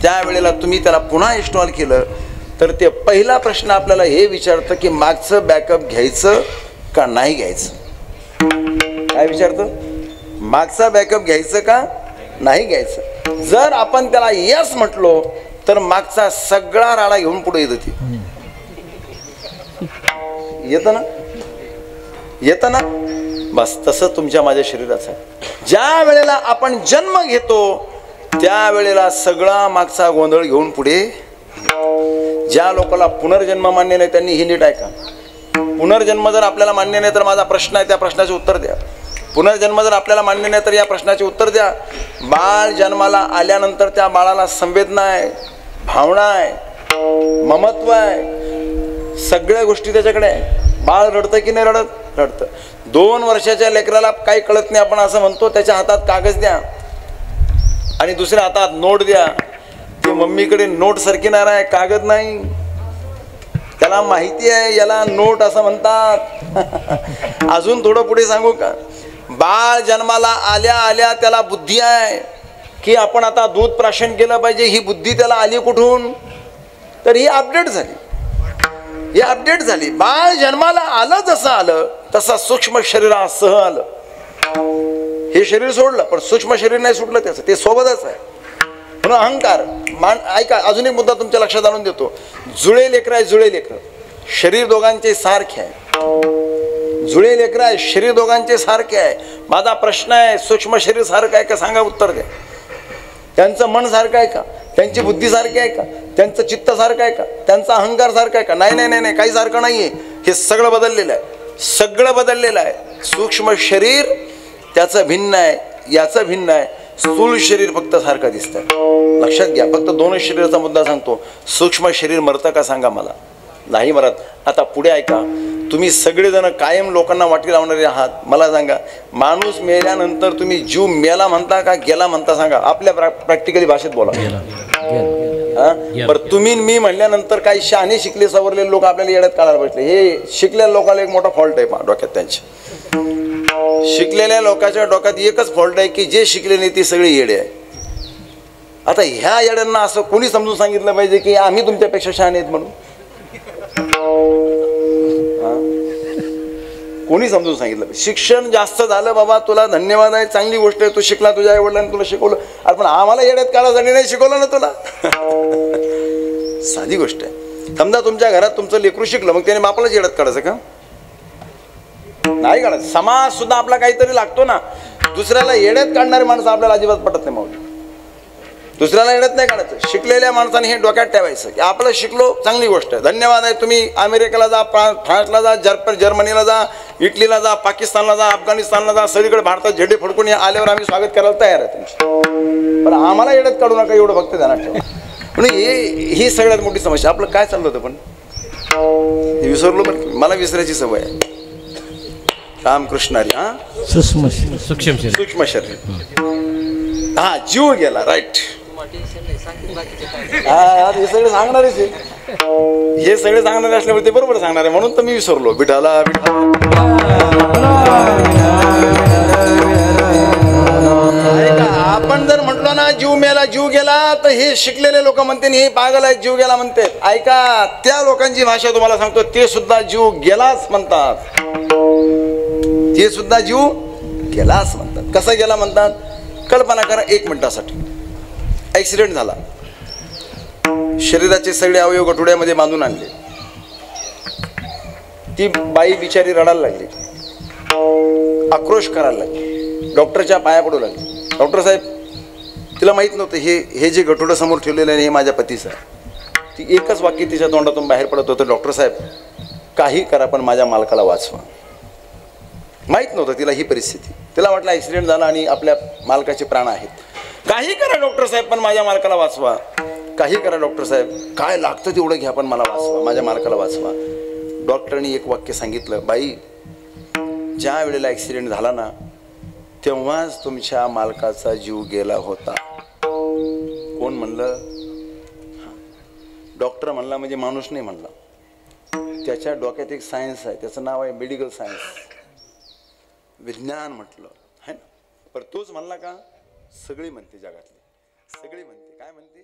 त्यावेळेला तुम्ही त्याला पुन्हा इन्स्टॉल केलं तर ते पहिला प्रश्न आपल्याला हे विचारतं की मागचं बॅकअप घ्यायचं का नाही घ्यायचं. काय विचारतं? मागचा बॅकअप घ्यायचं का नाही घ्यायचं. जर आपण त्याला यस म्हटलो तर मागचा सगळा राडा घेऊन पुढे येतं. ती येतं ना, येतं ना. बस तसं तुमच्या माझ्या शरीराचं आहे. ज्या वेळेला आपण जन्म घेतो त्यावेळेला सगळा मागचा गोंधळ घेऊन पुढे. ज्या लोकांना पुनर्जन्म मान्य नाही त्यांनी हे नीट ऐका. पुनर्जन्म जर आपल्याला मान्य नाही तर माझा प्रश्न आहे त्या प्रश्नाचे उत्तर द्या. पुनर्जन्म जर आपल्याला मान्य नाही तर या प्रश्नाचे उत्तर द्या. बाळ जन्माला आल्यानंतर त्या बाळाला संवेदना आहे, भावना आहे, ममत्व आहे, सगळ्या गोष्टी त्याच्याकडे आहे. बाळ रडतं की नाही रडत? रडतं. 2 वर्षाच्या लेकराला काही कळत नाही, आपण असं म्हणतो त्याच्या हातात कागद द्या आणि दुसऱ्या हातात नोट द्या. ते मम्मीकडे नोट सरकिणार आहे, कागद नाही. त्याला माहिती आहे याला नोट असं म्हणतात. अजून थोडं पुढे सांगू का? बाळ जन्माला आल्या आल्या त्याला बुद्धी आहे की आपण आता दूध प्राशन केलं पाहिजे. ही बुद्धी त्याला आली कुठून? तर ही अपडेट झाली. ही अपडेट झाली. बाळ जन्माला आलं जसं आलं तसा सूक्ष्म शरीरासह आलं. हे शरीर सोडलं पण सूक्ष्म शरीर नाही सुटलं त्याचं, ते सोबतच आहे. म्हणून अहंकार ऐका, अजून एक मुद्दा तुमच्या लक्षात आणून देतो. जुळे लेकर आहे, जुळे लेकर, शरीर दोघांचे सारखे आहे. जुळे लेकर आहे, शरीर दोघांचे सारखे आहे. माझा प्रश्न आहे, सूक्ष्म शरीर सारखं आहे का? सांगा, उत्तर द्या. त्यांचं मन सारखं आहे का? त्यांची बुद्धी सारखी आहे का? त्यांचं चित्त सारखं आहे का? त्यांचा अहंकार सारखा आहे का? नाही नाही नाही, काही सारखं नाही आहे. हे सगळं बदललेलं आहे, सगळं बदललेलं आहे. सूक्ष्म शरीर त्याचं भिन्न आहे, याचं भिन्न आहे. स्थूल शरीर फक्त सारखं दिसतं. लक्षात घ्या, फक्त 2 शरीराचा मुद्दा सांगतो. सूक्ष्म शरीर मरतं का सांगा मला? नाही मरत. आता पुढे ऐका, तुम्ही सगळेजण कायम लोकांना वाटी लावणारे आहात. मला सांगा, माणूस मेल्यानंतर तुम्ही जीव मेला म्हणता का गेला म्हणता? सांगा, आपल्या प्रॅक्टिकली भाषेत बोला. बरं, तुम्ही मी म्हणल्यानंतर काही शहाणे शिकले सवरलेले लोक आपल्याला येड्यात काढायला बसले. हे शिकलेल्या लोकांना एक मोठा फॉल्ट आहे डोक्यात. त्यांची शिकलेल्या लोकांच्या डोक्यात एकच फॉल्ट आहे की जे शिकले नाही ते सगळे येडे आहे. आता ह्या येड्यांना असं कोणी समजून सांगितलं पाहिजे की आम्ही तुमच्यापेक्षा शहाणे आहेत म्हणून? कोणी समजून सांगितलं? शिक्षण जास्त झालं बाबा, तुला धन्यवाद आहे, चांगली गोष्ट आहे, तू शिकला, तुझ्या आई वडिलांनी तुला शिकवलं. अरे पण आम्हाला येड्यात काढायसाठी नाही शिकवलं ना तुला. साधी गोष्ट आहे. समजा तुमच्या घरात तुमचं लेकरू शिकलं, मग त्याने बापालाच येड्यात काढायचं का? नाही काढायचं. समाज सुद्धा आपला काहीतरी लागतो ना. दुसऱ्याला येड्यात काढणारे माणसं आपल्याला अजिबात पटत नाही. मग दुसऱ्याला येड्यात नाही काढायचं. शिकलेल्या माणसाने हे डोक्यात ठेवायचं की आपलं शिकलो, चांगली गोष्ट आहे, धन्यवाद आहे. तुम्ही अमेरिकेला जा, फ्रान्सला जा, जर्मनीला जा, इटलीला जा, पाकिस्तानला जा, अफगाणिस्तानला जा, सगळीकडे भारतात झेंडे फडकून आल्यावर आम्ही स्वागत करायला तयार आहे तुमचं. पण आम्हाला येड्यात काढू नका, एवढं फक्त ध्यानात ठेवा. म्हणजे ही सगळ्यात मोठी समस्या. आपलं काय चाललं होतं पण हे विसरलो. पण मला विसरायची सवय आहे. रामकृष्णारी. हा, सूक्ष्म शरीर. हा, जीव गेला. राईट. हा, हे सगळे सांगणारच आहे. हे सगळे सांगणारे असल्यामुळे ते बरोबर सांगणार आहे. म्हणून तर मी विसरलो. विठाला आपण जर म्हटलो ना जीव मेला, जीव गेला, तर हे शिकलेले लोक म्हणते हे पागल आहे, जीव गेला म्हणते. ऐका, त्या लोकांची भाषा तुम्हाला सांगतो, ते सुद्धा जीव गेलाच म्हणतात. ते सुद्धा जीव गेलाच म्हणतात. कसा गेला म्हणतात? कल्पना करा, 1 मिनिटासाठी ॲक्सिडेंट झाला, शरीराचे सगळे अवयव गठुड्यामध्ये बांधून आणले, ती बाई बिचारी रडायला लागली, आक्रोश करायला लागली, डॉक्टरच्या पाया पडू लागली. डॉक्टर साहेब, तिला माहीत नव्हतं हे जे गठुडं समोर ठेवलेलं आहे हे माझ्या पतीचं आहे. ती एकच वाक्य तिच्या तोंडातून बाहेर पडत होतं, डॉक्टर साहेब काही करा पण माझ्या मालकाला वाचवा. माहीत नव्हतं तिला ही परिस्थिती. तिला वाटलं ॲक्सिडेंट झाला आणि आपल्या मालकाचे प्राण आहेत. काही करा डॉक्टर साहेब पण माझ्या मालकाला वाचवा. काही करा डॉक्टर साहेब, काय लागतं तेवढं घ्या पण मला वाचवा, माझ्या मालकाला वाचवा. डॉक्टरनी एक वाक्य सांगितलं, बाई ज्या वेळेला ॲक्सिडेंट झाला ना तेव्हाच तुमच्या मालकाचा जीव गेला होता. कोण म्हणलं? डॉक्टर म्हणला म्हणजे माणूस नाही म्हणला. त्याच्या डोक्यात एक सायन्स आहे, त्याचं नाव आहे मेडिकल सायन्स, विज्ञान म्हटलं है ना. पण तोच म्हणला का? सगळी म्हणते, जगातली सगळी म्हणते. काय म्हणते?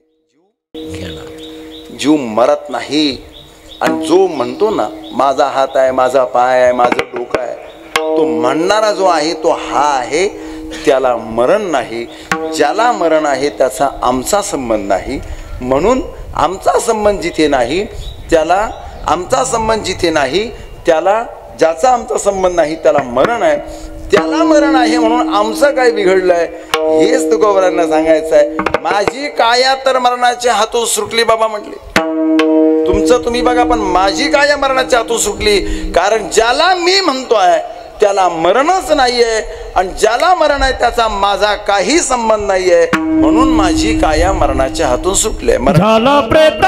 जीव मरत नाही. आणि जो म्हणतो ना माझा हात आहे, माझा पाय आहे, माझं डोकं आहे, तो म्हणणारा जो आहे तो हा आहे, त्याला मरण नाही. ज्याला मरण आहे त्याचा आमचा संबंध नाही. म्हणून आमचा संबंध जिथे नाही त्याला, आमचा संबंध जिथे नाही त्याला, ज्याचा आमचा संबंध नाही त्याला मरण आहे. त्याला मरण आहे म्हणून आमचं काय बिघडलंय हेच तुकोबरांना सांगायचं आहे. माझी काया तर मरणाच्या हातून सुटली बाबा म्हटले. तुमचं तुम्ही बघा, पण माझी काया मरणाच्या हातून सुटली. कारण ज्याला मी म्हणतोय त्याला मरणच नाहीये आणि ज्याला मरण आहे त्याचा माझा काही संबंध नाहीये. म्हणून माझी काया मरणाच्या हातून सुटले. झाला प्रेत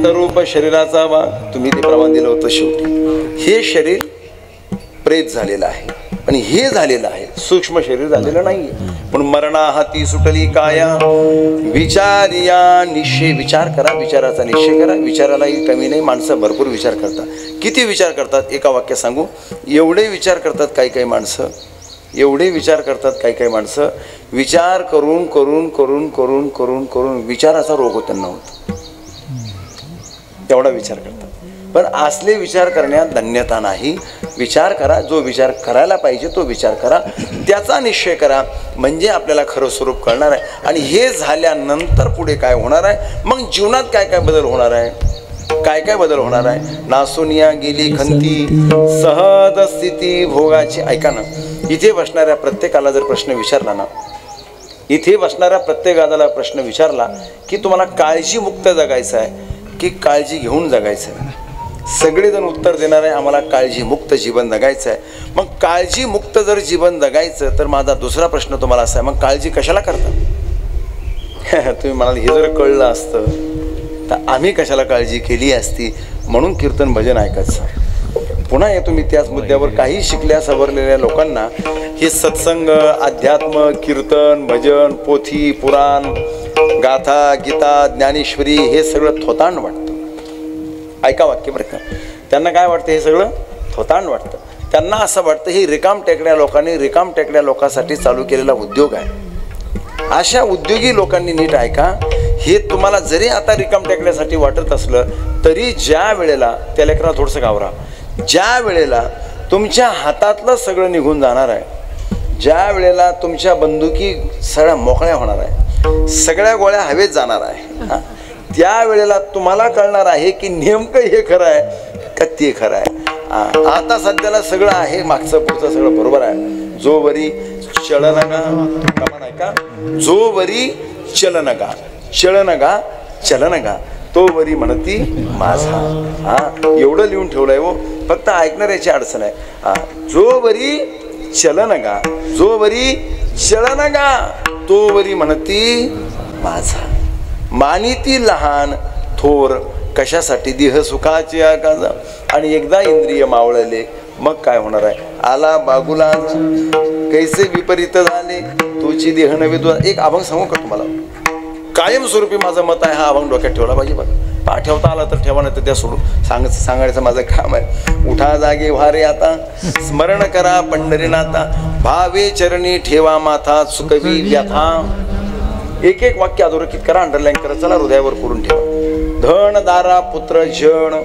रूप शरीराचा तुम्ही ते प्रमाण दिलं होतं. शेवटी हे शरीर प्रेत झालेलं आहे आणि हे झालेलं आहे, सूक्ष्म शरीर झालेलं नाहीये. पण मरणा हाती सुटली काया विचारिया निश्चय. विचार करा, विचाराचा निश्चय करा. विचारालाही कमी नाही. माणसं भरपूर विचार करतात. किती विचार करतात एका वाक्यात सांगू? एवढे विचार करतात काही काही माणसं, एवढे विचार करतात काही काही माणसं. विचार करून करून करून करून करून करून विचाराचा रोग त्यांना होतो. तेवढा विचार करतात. पण असले विचार करण्यात धन्यता नाही. विचार करा, जो विचार करायला पाहिजे तो विचार करा, त्याचा निश्चय करा, म्हणजे आपल्याला खरं स्वरूप कळणार आहे. आणि हे झाल्यानंतर पुढे काय होणार आहे, मग जीवनात काय काय बदल होणार आहे, काय काय बदल होणार आहे. नासुनिया गेली खंती सहज स्थिती भोगाची. ऐका ना, इथे बसणाऱ्या प्रत्येकाला जर प्रश्न विचारला ना, इथे बसणाऱ्या प्रत्येकाला प्रश्न विचारला की तुम्हाला काळजीमुक्त जगायचं आहे की काळजी घेऊन जगायचं आहे, सगळेजण उत्तर देणार आहे आम्हाला काळजीमुक्त जीवन जगायचं आहे. मग काळजीमुक्त जर जीवन जगायचं तर माझा दुसरा प्रश्न तुम्हाला असा आहे, मग काळजी कशाला करता? तुम्ही म्हणाल हे जर कळलं असतं तर आम्ही कशाला काळजी केली असती. म्हणून कीर्तन भजन ऐकायचं. पुन्हा पुन्हा येतो मी त्याच मुद्द्यावर. काही शिकल्या सवरलेल्या लोकांना हे सत्संग, अध्यात्म, कीर्तन, भजन, पोथी, पुराण, गाथा, गीता, ज्ञानेश्वरी हे सगळं थोतांड वाटतं. ऐका वाक्य बरं का. त्यांना काय वाटतं? हे सगळं थोतांड वाटतं. त्यांना असं वाटतं ही रिकाम टेकड्या लोकांनी रिकाम टेकड्या लोकांसाठी चालू केलेला उद्योग आहे. अशा उद्योगी लोकांनी नीट ऐका, हे तुम्हाला जरी आता रिकाम टेकड्यासाठी वाटत असलं तरी ज्या वेळेला त्या लेकराला थोडंसं गावरा, ज्या वेळेला तुमच्या हातातलं सगळं निघून जाणार आहे, ज्या वेळेला तुमच्या बंदुकी सगळ्या मोकळ्या होणार आहे, सगळ्या गोळ्या हवेत जाणार आहे, त्या वेळेला तुम्हाला कळणार आहे की नेमकं हे खरं आहे का ते खरं आहे. आता सध्याला सगळं आहे, मागचं पुढचं सगळं बरोबर आहे. जो वरी चलनगा, प्रमाण आहे का, जो वरी चलनगा, चलनगा चलनगा, तो वरी म्हणती माझा. एवढं लिहून ठेवलंय हो, फक्त ऐकणाऱ्याची अडचण आहे. जो वरी चलनगा, जो वरी चलनगा, तो वरी म्हणती माझा. मानिती लहान थोर कशासाठी? देह सुखाची आकाजा. आणि एकदा इंद्रिय मावळले मग काय होणार आहे? आला बागुला कैसे विपरीत झाले तोची देह नव्हे. तो एक अभंग सांगू का तुम्हाला? कायमस्वरूपी माझं मत आहे, हा अभंग डोक्यात ठेवला पाहिजे बघा. ठेवता आला तर ठेवा, नाही तर त्या सोडून सांगायचं माझं काम आहे. उठा जागे व्हारे आता, स्मरण करा पंढरीनाथा, भावे चरणी ठेवा माथा, चुकवी व्यथा. एक एक वाक्य अधोरेखित करा, अंडरलाईन करा, चला हृदयावर करून ठेवा. धन दारा पुत्र जण,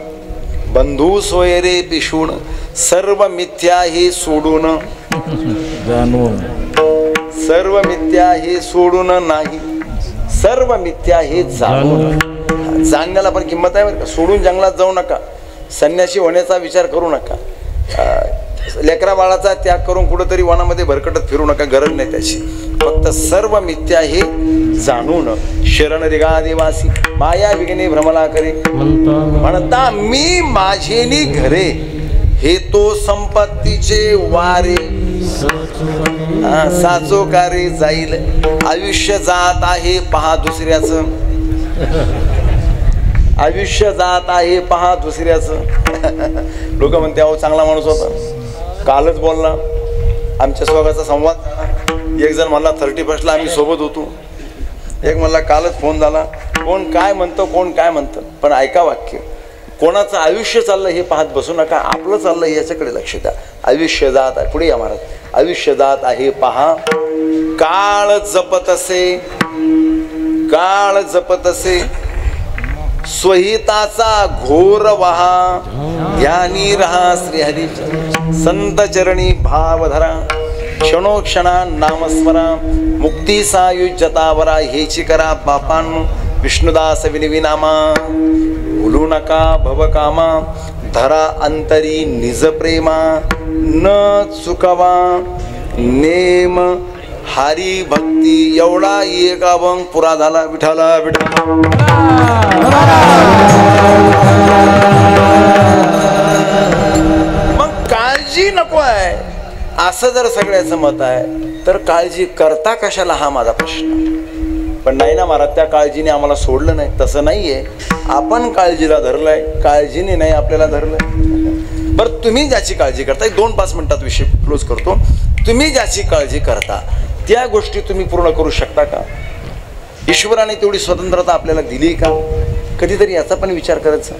बंधू सोयरे पिशून, सर्व मिथ्या हे सोडून जाणून, सर्व मिथ्या हे सोडून नाही, सर्व मिथ्या हे जाणून. जाणण्याला पण किंमत आहे बरं का. सोडून जंगलात जाऊ नका, संन्यासी होण्याचा विचार करू नका, लेकरा बाळाचा त्याग करून कुठंतरी वनामध्ये भरकटत फिरू नका, गरज नाही त्याची. फक्त सर्व मिथ्या हे जाणून शरण रिगा देवासी, माया विघ्ने भ्रमला करे, म्हणता मी माझेनी घरे, हे तो संपत्तीचे वारे, साचो कारे जाईल, आयुष्य जात आहे पहा दुसऱ्याचं, आयुष्य जात आहे पहा दुसऱ्याचं. लोक म्हणते अहो चांगला माणूस होता, कालच बोलला, आमच्या स्वगाचा संवाद झाला. एक जण म्हणला 31ला आम्ही सोबत होतो, एक म्हणला कालच फोन झाला. कोण काय म्हणतं, कोण काय म्हणतं, पण ऐका वाक्य. कोणाचं आयुष्य चाललं हे पाहत बसू नका, आपलं चाललं याच्याकडे लक्ष द्या. आयुष्य जात आहे, पुढे या महाराज, आयुष्य जात आहे पहा, काळ जपत असे, काळ जपत असे, स्वहिताचा घोर वहा, ध्यानी रहा श्रीहरीच्या, संत चरणी भाव धरा, क्षणोक्षणा नामस्मरा, मुक्ती सायुज्यतावरा, हेची करा बापांनो विष्णुदास विनिविनामा. भूलू नका भवकामा, धरा अंतरी निज प्रेमा, न चुकवा नेम हरी भक्ती. एवढा एक अभंग पुरा झाला. विठाला विठ्ठला. मग काळजी नको आहे असं जर सगळ्याचं मत आहे तर काळजी करता कशाला हा माझा प्रश्न. पण नाही ना महाराज, त्या काळजीने आम्हाला सोडलं नाही. तसं नाहीये, आपण काळजीला धरलंय, काळजीने नाही आपल्याला धरलंय. बरं, तुम्ही ज्याची काळजी करता, 2-5 मिनिटात विषय क्लोज करतो. तुम्ही ज्याची काळजी करता त्या गोष्टी तुम्ही पूर्ण करू शकता का? ईश्वराने तेवढी स्वतंत्रता आपल्याला दिली का? कधीतरी याचा पण विचार करायचा.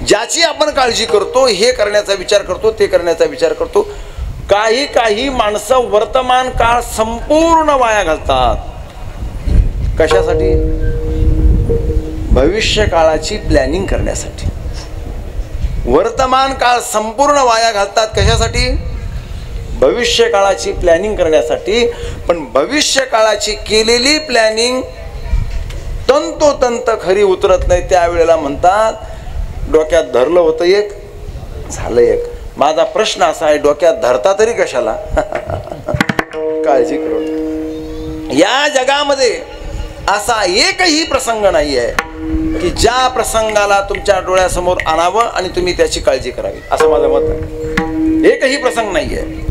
ज्याची आपण काळजी करतो, हे करण्याचा विचार करतो, ते करण्याचा विचार करतो. काही माणसं वर्तमान काळ संपूर्ण वाया घालतात. कशासाठी? भविष्य काळाची प्लॅनिंग करण्यासाठी. वर्तमान काळ संपूर्ण वाया घालतात कशासाठी? भविष्य काळाची प्लॅनिंग करण्यासाठी. पण भविष्य काळाची केलेली प्लॅनिंग तंतोतंत खरी उतरत नाही. त्यावेळेला म्हणतात डोक्यात धरलं होतं एक, झालं एक. माझा प्रश्न असा आहे, डोक्यात धरता तरी कशाला? काळजी करून. या जगामध्ये असा एकही प्रसंग नाही आहे की ज्या प्रसंगाला तुमच्या डोळ्यासमोर आणावं आणि तुम्ही त्याची काळजी करावी, असं माझं मत आहे. एकही प्रसंग नाही आहे.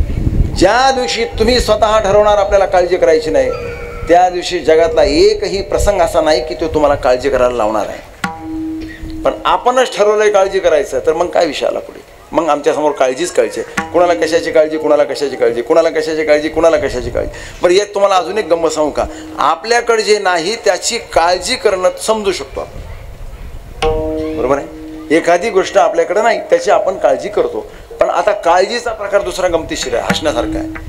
ज्या दिवशी तुम्ही स्वतः ठरवणार आपल्याला काळजी करायची नाही, त्या दिवशी जगातला एकही प्रसंग असा नाही की तो तुम्हाला काळजी करायला लावणार आहे. पण आपणच ठरवलंय काळजी करायचं, तर मग काय विषय आला पुढे? मग आमच्यासमोर काळजीच काळजी आहे. कुणाला कशाची काळजी, कुणाला कशाची काळजी, कुणाला कशाची काळजी, कुणाला कशाची काळजी. बरं एक तुम्हाला अजून एक गंमत सांगू का, आपल्याकडे जे नाही त्याची काळजी करणं समजू शकतो आपण, बरोबर आहे. एखादी गोष्ट आपल्याकडे नाही त्याची आपण काळजी करतो. पण आता काळजीचा प्रकार दुसरा गमतीशीर आहे, हसण्यासारखा आहे.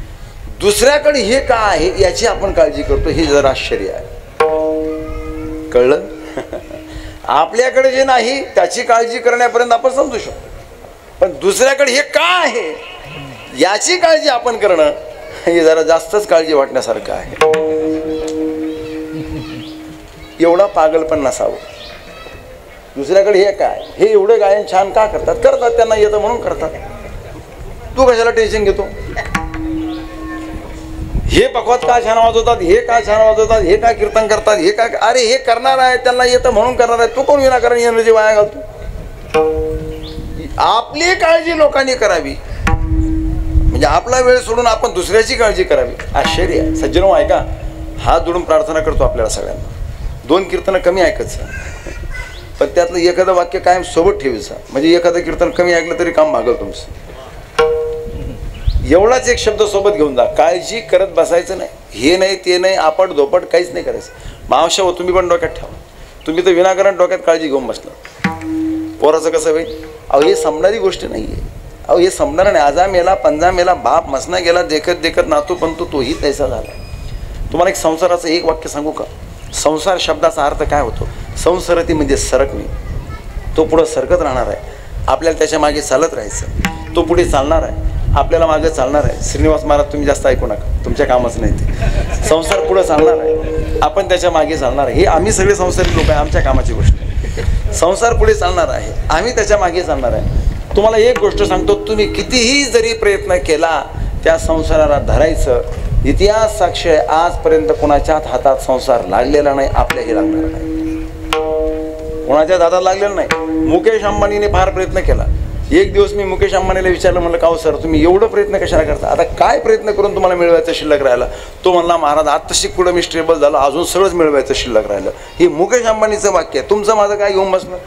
दुसऱ्याकडे हे का आहे याची आपण काळजी करतो, हे जरा आश्चर्य आहे. कळलं? आपल्याकडे जे नाही त्याची काळजी करण्यापर्यंत आपण समजू शकतो, पण दुसऱ्याकडे हे का आहे याची काळजी आपण करणं हे जरा जास्तच काळजी वाटण्यासारखं आहे. एवढा पागल पण नसावं. दुसऱ्याकडे हे काय, हे एवढं गायन छान का करतात, करतात त्यांना येतं म्हणून करतात. तू कशाला टेन्शन घेतो? हे पखवात का छान वाजवतात, हे का छान वाजवतात, हे का कीर्तन करतात, हे का, अरे हे करणार आहे त्यांना येतं म्हणून करणार आहे, तू कोण विनाकारण एनर्जी वाया घालतो? आपली काळजी लोकांनी करावी, म्हणजे आपला वेळ सोडून आपण दुसऱ्याची काळजी करावी. आश्चर्य आहे. सज्जनो ऐका, हात जोडून प्रार्थना करतो आपल्याला सगळ्यांना, 2 कीर्तनं कमी ऐकायचं, पण त्यातलं एखादं वाक्य कायम सोबत ठेवायचं, म्हणजे एखादं कीर्तन कमी ऐकलं तरी काम भागल तुमचं. एवढाच एक शब्द सोबत घेऊन जा. काळजी करत बसायचं नाही, हे नाही ते नाही, आपट धोपट काहीच नाही करायचं. मावशा हो, तुम्ही पण डोक्यात ठेवा, तुम्ही तर विनाकारण डोक्यात काळजी घेऊन बसला. पोराचं कसं होईल? अहो हे संपणारी गोष्ट नाही आहे. अहो हे संपणार नाही. आजा मेला, पंजा मेला, बाप मसना गेला, देखत देखत नातू पण तोही तैसा झाला. तुम्हाला एक संसाराचं एक वाक्य सांगू का? संसार शब्दाचा अर्थ काय होतो? संसरती म्हणजे सरकणे. तो पुढं सरकत राहणार आहे, आपल्याला त्याच्या मागे चालत राहायचं. तो पुढे चालणार आहे, आपल्याला मागे चालणार आहे. श्रीनिवास महाराज तुम्ही जास्त ऐकू नका, तुमच्या कामच नाही ते. संसार पुढे चालणार आहे, आपण त्याच्या मागे चालणार आहे. हे आम्ही सगळे संसारिक लोक आहे, आमच्या कामाची गोष्ट आहे. संसार पुढे चालणार आहे, आम्ही त्याच्या मागे चालणार आहे. तुम्हाला एक गोष्ट सांगतो, तुम्ही कितीही जरी प्रयत्न केला त्या संसाराला धरायचं, इतिहास साक्ष आहे, आजपर्यंत कोणाच्याच हातात संसार लागलेला नाही, आपल्याही लागणार नाही. कोणाच्याच हातात लागलेला नाही. मुकेश अंबानीने फार प्रयत्न केला. एक दिवस मी मुकेश अंबानीला विचारलं, म्हणलं का हो सर तुम्ही एवढं प्रयत्न कशाला करता, आता काय प्रयत्न करून तुम्हाला मिळवायचं शिल्लक राहिला? तो म्हणला महाराज आत्ताशी पुढं मी स्टेबल झालो, अजून सगळंच मिळवायचं शिल्लक राहिलं. हे मुकेश अंबानीचं वाक्य आहे. तुमचं माझं काय घेऊन बसणं?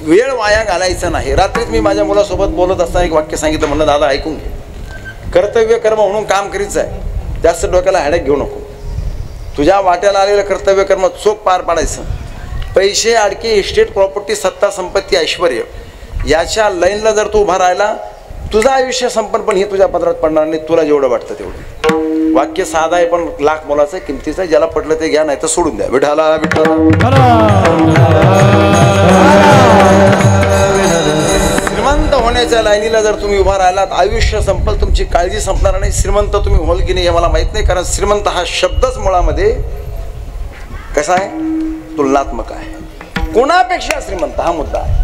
वेळ वाया घालायचा नाही. रात्रीच मी माझ्या मुलासोबत बोलत असताना एक वाक्य सांगितलं, म्हणलं दादा ऐकून घे, कर्तव्य कर्म म्हणून काम करीत आहे, जास्त डोक्याला हेडेक घेऊ नको. तुझ्या वाट्याला आलेलं कर्तव्य कर्म चोख पार पाडायचं. पैसे, अडके, इस्टेट, प्रॉपर्टी, सत्ता, संपत्ती, ऐश्वर याच्या लाईनला जर तू उभा राहिला, तुझं आयुष्य संपन्न, पण हे तुझ्या पदरात पडणार नाही. तुला जेवढं वाटतं तेवढं. वाक्य साधा आहे पण लाख मोलाचं आहे, किमतीचं आहे. ज्याला पटलं ते घ्या, नाही तर सोडून द्या. विठाला विठाला. श्रीमंत होण्याच्या लाईनीला जर तुम्ही उभा राहिलात, आयुष्य संपल, तुमची काळजी संपणार नाही. श्रीमंत तुम्ही होल की नाही हे मला माहित नाही, कारण श्रीमंत हा शब्दच मुळामध्ये कसा आहे? तुलनात्मक आहे. कोणापेक्षा श्रीमंत हा मुद्दा आहे.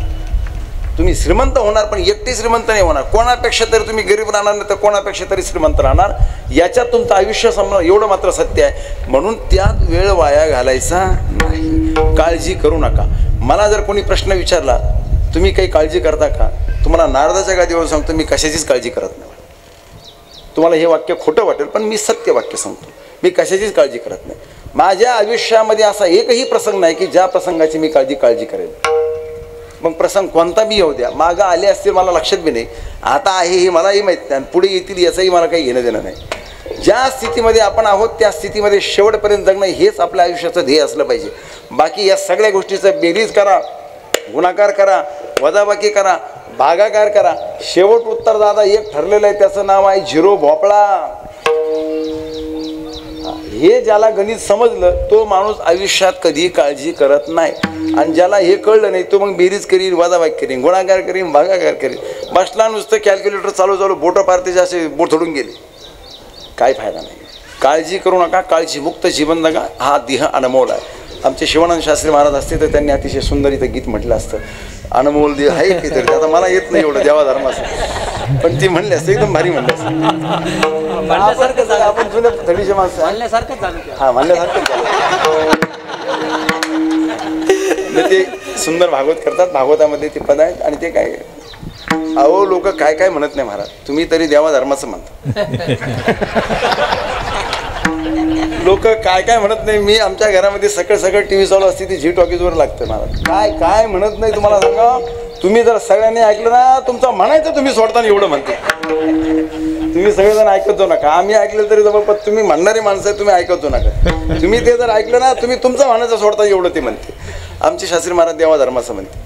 तुम्ही श्रीमंत होणार पण एकटे श्रीमंत नाही होणार. कोणापेक्षा तरी तुम्ही गरीब राहणार नाही, तर कोणापेक्षा तरी श्रीमंत राहणार. याच्यात तुमचं आयुष्य संपणार, एवढं मात्र सत्य आहे. म्हणून त्यात वेळ वाया घालायचा नाही. काळजी करू नका. मला जर कोणी प्रश्न विचारला तुम्ही काही काळजी करता का, तुम्हाला नारदाच्या गादीवर सांगतो मी कशाचीच काळजी करत नाही. तुम्हाला हे वाक्य खोटं वाटेल पण मी सत्य वाक्य सांगतो, मी कशाचीच काळजी करत नाही. माझ्या आयुष्यामध्ये असा एकही प्रसंग नाही की ज्या प्रसंगाची मी काळजी करेल. मग प्रसंग कोणता बी येऊ द्या, मागं आले असतील मला लक्षात बी नाही, आता आहे हे मलाही माहीत नाही, पुढे येतील याचंही मला काही घेणं देणं नाही. ज्या स्थितीमध्ये आपण आहोत त्या स्थितीमध्ये शेवटपर्यंत जगणं हेच आपल्या आयुष्याचं ध्येय असलं पाहिजे. बाकी या सगळ्या गोष्टीचं बेरीज करा, गुणाकार करा, वजाबाकी करा, भागाकार करा, शेवट उत्तर दादा एक ठरलेलं आहे, त्याचं नाव आहे झिरो भोपळा. हे ज्याला गणित समजलं तो माणूस आयुष्यात कधी काळजी करत नाही. आणि ज्याला हे कळलं नाही तो मग बेरीज करीन, वजाबाकी करीन, गुणाकार करीन, भागाकार करीन. बसला नुसतं कॅल्क्युलेटर चालू बोटं पारतेचे असे बोट थोडून गेले, काय फायदा नाही. काळजी करू नका, काळजीमुक्त जीवन जगा, हा देह अनमोल आहे. आमचे शिवानंद शास्त्री महाराज असते तर त्यांनी अतिशय सुंदर इथं गीत म्हटलं असतं, अनमोल देह आहे की तरी. आता मला येत नाही एवढं देवा धर्माचं, पण ती म्हणले असते एकदम भारी म्हणले असते. आपण जुन्या थडीचे माणसं म्हणल्यासारखंच झालं. हा म्हणल्यासारखंच झालं. ते सुंदर भागवत करतात, भागवतामध्ये ते पद आहेत. आणि ते काय, अहो लोक काय काय म्हणत नाही महाराज, तुम्ही तरी देवा धर्माचं म्हणता. लोक काय काय म्हणत नाही. मी आमच्या घरामध्ये सकाळ टी व्ही चालू असते, ती झी टॉकीजवर लागतं महाराज. काय काय म्हणत नाही तुम्हाला सांगा. तुम्ही जर सगळ्यांनी ऐकलं ना, तुमचं म्हणायचं तुम्ही सोडताना एवढं म्हणते. तुम्ही सगळेजण ऐकत जाऊ नका. आम्ही ऐकलं तरी जवळपास तुम्ही म्हणणारी माणसं आहे, तुम्ही ऐकत जाऊ नका. तुम्ही ते जर ऐकलं ना, तुम्ही तुमचं म्हणायचं सोडता एवढं ते म्हणते. आमचे शास्त्री महाराज देवा धर्माचं म्हणते.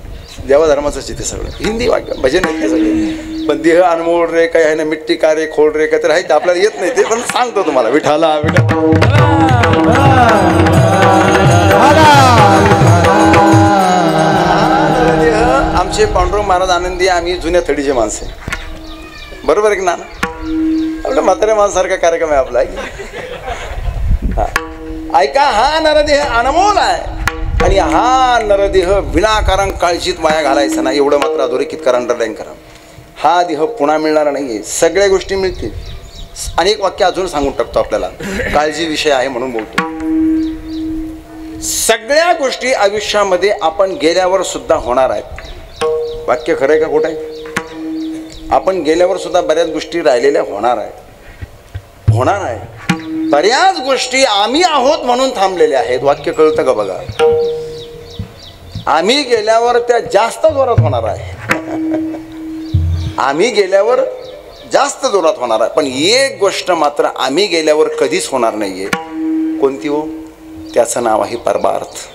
देवा धर्माचंच ते सगळं हिंदी वाक्य भजन आहे ते सगळे. पण देह अनमोल रे काही आहे ना, मिट्टी का रे खोल रे काय तर आहे, आपल्याला येत नाही ते, पण सांगतो तुम्हाला. विठाला आमचे पांडुरंग महाराज आनंदी, आम्ही जुन्या थडीचे माणसं आहे. बरोबर आहे की ना? आपल्या म्हाताऱ्या माणसासारखा कार्यक्रम आहे आपला. ऐका, हा नरदेह अनमोल आहे आणि हा नरदेह विनाकारण काळजीत वाया घालायचा ना, एवढं मात्र अधोरेखित करा, अंडरलाईन करा. हा देह पुन्हा मिळणार नाहीये. सगळ्या गोष्टी मिळतील. अनेक वाक्य अजून सांगून टाकतो आपल्याला, काळजी विषय आहे म्हणून बोलतो. सगळ्या गोष्टी आयुष्यामध्ये आपण गेल्यावर सुद्धा होणार आहेत. वाक्य खरं आहे का खोटं आहे? आपण गेल्यावर सुद्धा बऱ्याच गोष्टी राहिलेल्या होणार आहे. बऱ्याच गोष्टी आम्ही आहोत म्हणून थांबलेल्या आहेत. वाक्य कळतं का बघा? आम्ही गेल्यावर त्या जास्त जोरात होणार आहे. आम्ही गेल्यावर जास्त जोरात होणार आहे. पण एक गोष्ट मात्र आम्ही गेल्यावर कधीच होणार नाहीये. कोणती हो? त्याचं नाव आहे परमार्थ.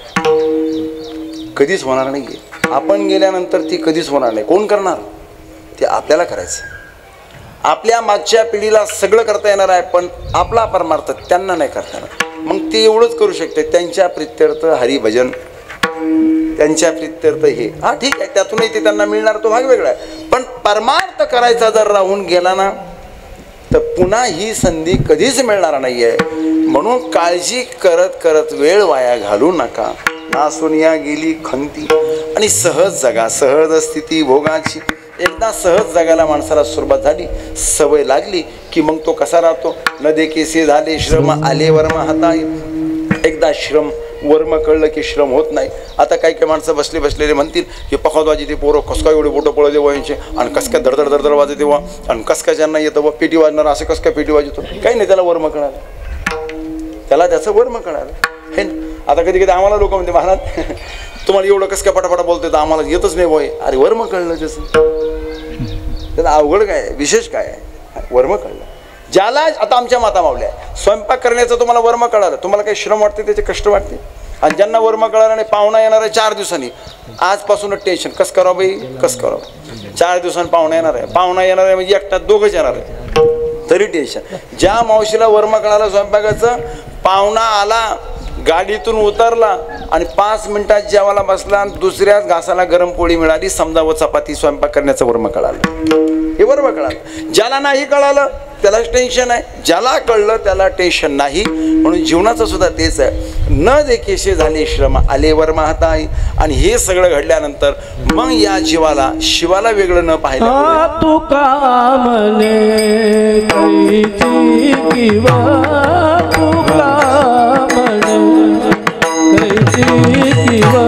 कधीच होणार नाहीये. आपण गेल्यानंतर ती कधीच होणार नाही. कोण करणार? ते आपल्याला करायचं. आपल्या मागच्या पिढीला सगळं करता येणार आहे, पण आपला परमार्थ त्यांना नाही करता येणार. मग ते एवढंच करू शकते, त्यांच्या प्रित्यर्थ हरिभजन, त्यांच्या प्रित्यर्थ हे. हा ठीक आहे, त्यातूनही ते त्यांना मिळणार, तो भाग वेगळा आहे. पण परमार्थ करायचा जर राहून गेला ना, तर पुन्हा ही संधी कधीच मिळणार नाहीये. म्हणून काळजी करत करत वेळ वाया घालू नका. नासुनिया गेली खंती आणि सहज जगा. सहज स्थिती भोगाची. एकदा सहज जगायला माणसाला सुरुवात झाली, सवय लागली की मग तो कसा राहतो? न देकेसे झाले श्रम आले वर्म हाताई. एकदा श्रम वर्म कळलं की श्रम होत नाही. आता काही काही माणसं बसलेले म्हणतील हे पखावबाजी, ते पोरं कस काय एवढे बोटं पळले वयांचे, आणि कस काय धडधड वाजते वा, आणि कस काय ज्यांना येतं व पेटी वाजणार, असं कस काय पेटी वाजतो? काही नाही, त्याला वर्म कळालं, त्याला त्याचं वर्म कळालं हे. आता कधी कधी आम्हाला लोक म्हणते, महाराज तुम्हाला एवढं कसं काय पटापटा बोलतोय, तर आम्हाला येतच नाही बोय. अरे वर्म कळलं जसं, त्याला अवघड काय आहे, विशेष काय आहे? वर्म कळलं. ज्याला आता आमच्या माता मावल्या स्वयंपाक करण्याचं तुम्हाला वर्म कळालं, तुम्हाला काही श्रम वाटते, त्याचे कष्ट वाटते. आणि ज्यांना वर्म कळालं नाही, पाहुणा येणार आहे 4 दिवसांनी, आजपासूनच टेन्शन, कसं करावं बाई, कसं करावं. 4 दिवसांनी पाहुणा येणार आहे, पाहुणा येणार आहे म्हणजे एकटा दोघंच येणार आहे, तरी टेन्शन. ज्या मावशीला वर्म कळालं स्वयंपाकाचं, पाहुणा आला, गाडीतून उतरला आणि 5 मिनिटात जेवायला बसला, दुसऱ्याच घासाला गरम पोळी मिळाली, समजा व चपाती, स्वयंपाक करण्याचं वर्म कळालं. हे वर्म कळालं. ज्याला नाही कळालं त्यालाच टेन्शन आहे, ज्याला कळलं त्याला टेन्शन नाही. म्हणून जीवनाचं सुद्धा तेच आहे. न देकेशे झाले श्रम आले वर्म हाताई. आणि हे सगळं घडल्यानंतर मग या जीवाला शिवाला वेगळं न पाहिलं. तू कामने कैची किंवा तू कामने कैची किंवा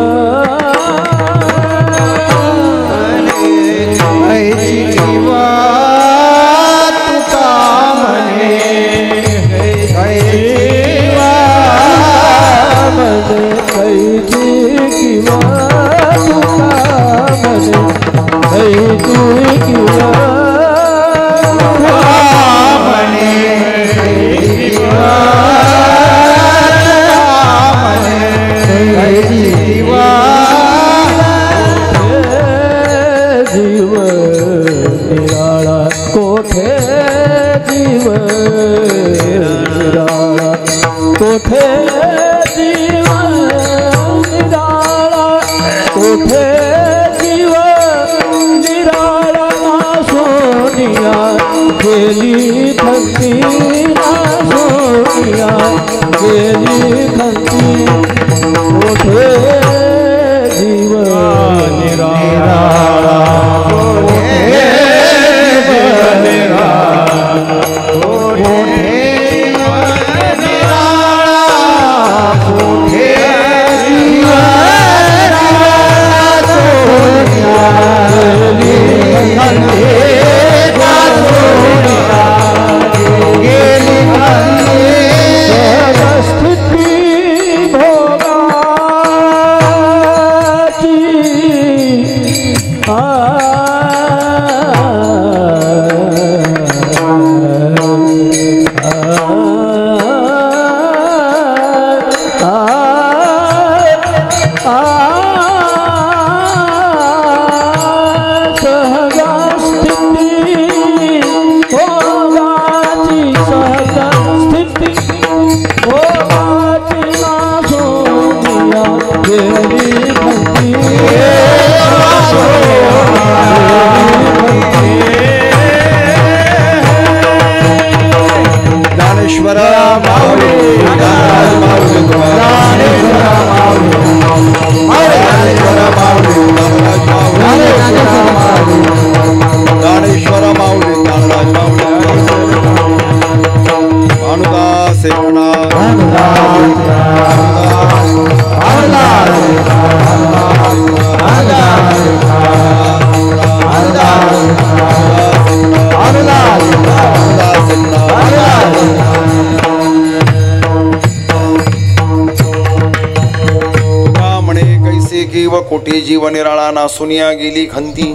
कोटी जीव निराळा नासुनिया गेली खंती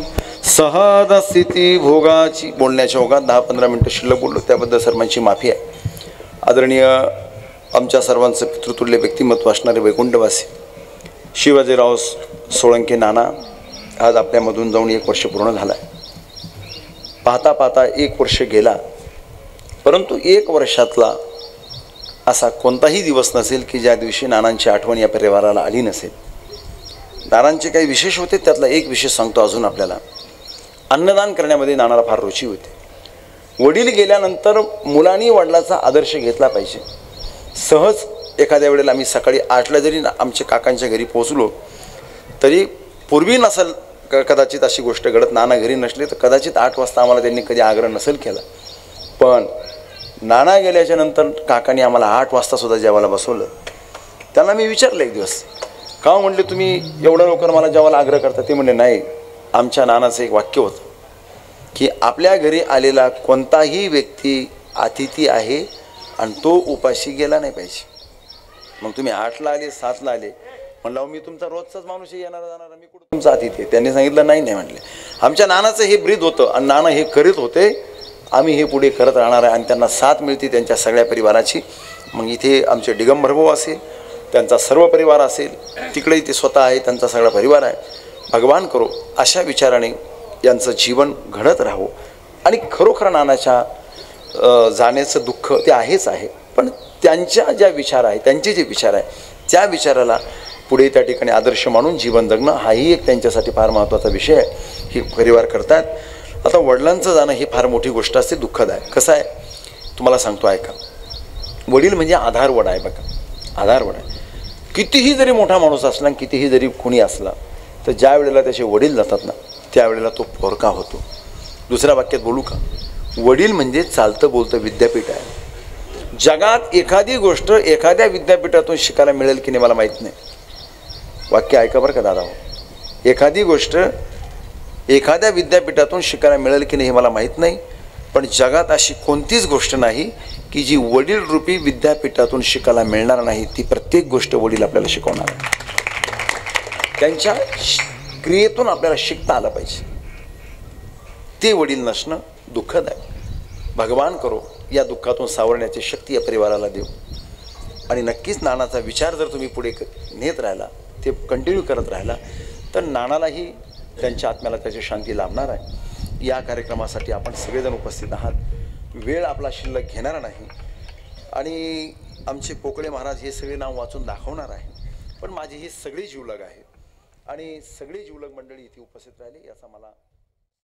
सहज स्थिती भोगाची. बोलण्याच्या ओघात 10-15 मिनटं शिल्लक बोललो, त्याबद्दल सर्वांची माफी आहे. आदरणीय आमच्या सर्वांचं पितृतुल्य व्यक्तिमत्व असणारे वैकुंठवासी शिवाजीराव सोळंके नाना आज आपल्यामधून जाऊन 1 वर्ष पूर्ण झालं आहे. पाहता पाहता 1 वर्ष गेला, परंतु 1 वर्षातला असा कोणताही दिवस नसेल की ज्या दिवशी नानांची आठवण या परिवाराला आली नसेल. नानांचे काही विशेष होते, त्यातला एक विशेष सांगतो अजून आपल्याला. अन्नदान करण्यामध्ये नानाला फार रुची होती. वडील गेल्यानंतर मुलांनी वडिलाचा आदर्श घेतला पाहिजे. सहज एखाद्या वेळेला आम्ही सकाळी 8ला जरी आमच्या काकांच्या घरी पोहोचलो तरी पूर्वी नसेल कदाचित अशी गोष्ट घडत, नाना घरी नसले तर कदाचित 8 वाजता आम्हाला त्यांनी कधी आग्रह नसेल केला. पण नाना गेल्याच्या नंतर काकांनी आम्हाला 8 वाजता सुद्धा जेवायला बसवलं. त्यांना मी विचारलं एक दिवस, का म्हणले तुम्ही एवढ्या लवकर मला जेवायला आग्रह करता? ते म्हणले नाही, आमच्या नानाचं एक वाक्य होतं की आपल्या घरी आलेला कोणताही व्यक्ती अतिथी आहे आणि तो उपाशी गेला नाही पाहिजे. मग तुम्ही 8ला आले 7ला आले म्हणलं मी तुमचा रोजचाच माणूस येणारा जाणारा, मी कुठं तुमचा अतिथी आहे? त्यांनी सांगितलं नाही म्हटले. आमच्या नानाचं हे ब्रीद होतं आणि नाना हे करीत होते, आम्ही हे पुढे करत राहणार आहे आणि त्यांना साथ मिळते त्यांच्या सगळ्या परिवाराची. मग इथे आमचे दिगंबर भाऊ असेल, त्यांचा सर्व परिवार असेल, तिकडेही ते स्वतः आहे, त्यांचा सगळा परिवार आहे. भगवान करो अशा विचाराने यांचं जीवन घडत राहो. आणि खरोखर नानाच्या जाण्याचं दुःख ते आहेच आहे, पण त्यांच्या ज्या विचार आहे, त्यांचे जे विचार आहे त्या विचाराला पुढे त्या ठिकाणी आदर्श मानून जीवन जगणं हाही एक त्यांच्यासाठी फार महत्त्वाचा विषय आहे. हे परिवार करतात. आता वडिलांचं जाणं ही फार मोठी गोष्ट असते, दुःखदायक. कसं आहे तुम्हाला सांगतो ऐका. वडील म्हणजे आधारवड आहे बघा, आधारवड आहे. कितीही जरी मोठा माणूस असला, कितीही जरी कोणी असला, तर ज्या वेळेला त्याचे वडील जातात ना त्यावेळेला तो पोरका होतो. दुसऱ्या वाक्यात बोलू का, वडील म्हणजे चालतं बोलतं विद्यापीठ आहे. जगात एखादी गोष्ट एखाद्या विद्यापीठातून शिकायला मिळेल की नाही मला माहीत नाही. वाक्य ऐका बरं का दादा. एखादी गोष्ट एखाद्या विद्यापीठातून शिकायला मिळेल की नाही हे मला माहीत नाही, पण जगात अशी कोणतीच गोष्ट नाही की जी वडीलरूपी विद्यापीठातून शिकायला मिळणार नाही. ती प्रत्येक गोष्ट वडील आपल्याला शिकवणार आहे. त्यांच्या क्रियेतून आपल्याला शिकता आलं पाहिजे. ते वडील नसणं दुःखद आहे. भगवान करो या दुःखातून सावरण्याची शक्ती या परिवाराला देऊ. आणि नक्कीच नानाचा विचार जर तुम्ही पुढे नेत राहिला, ते कंटिन्यू करत राहिला, तर नानालाही त्यांच्या आत्म्याला त्याची शांती लाभणार आहे. या कार्यक्रमासाठी आपण सगळेजण उपस्थित आहात. वेळ आपला शिल्लक घेणारा नाही आणि आमचे पोकळे महाराज हे सगळे नाव वाचून दाखवणार आहे. पण माझी ही सगळी जीवलग आहे आणि सगळी जीवलग मंडळी इथे उपस्थित राहिली याचा मला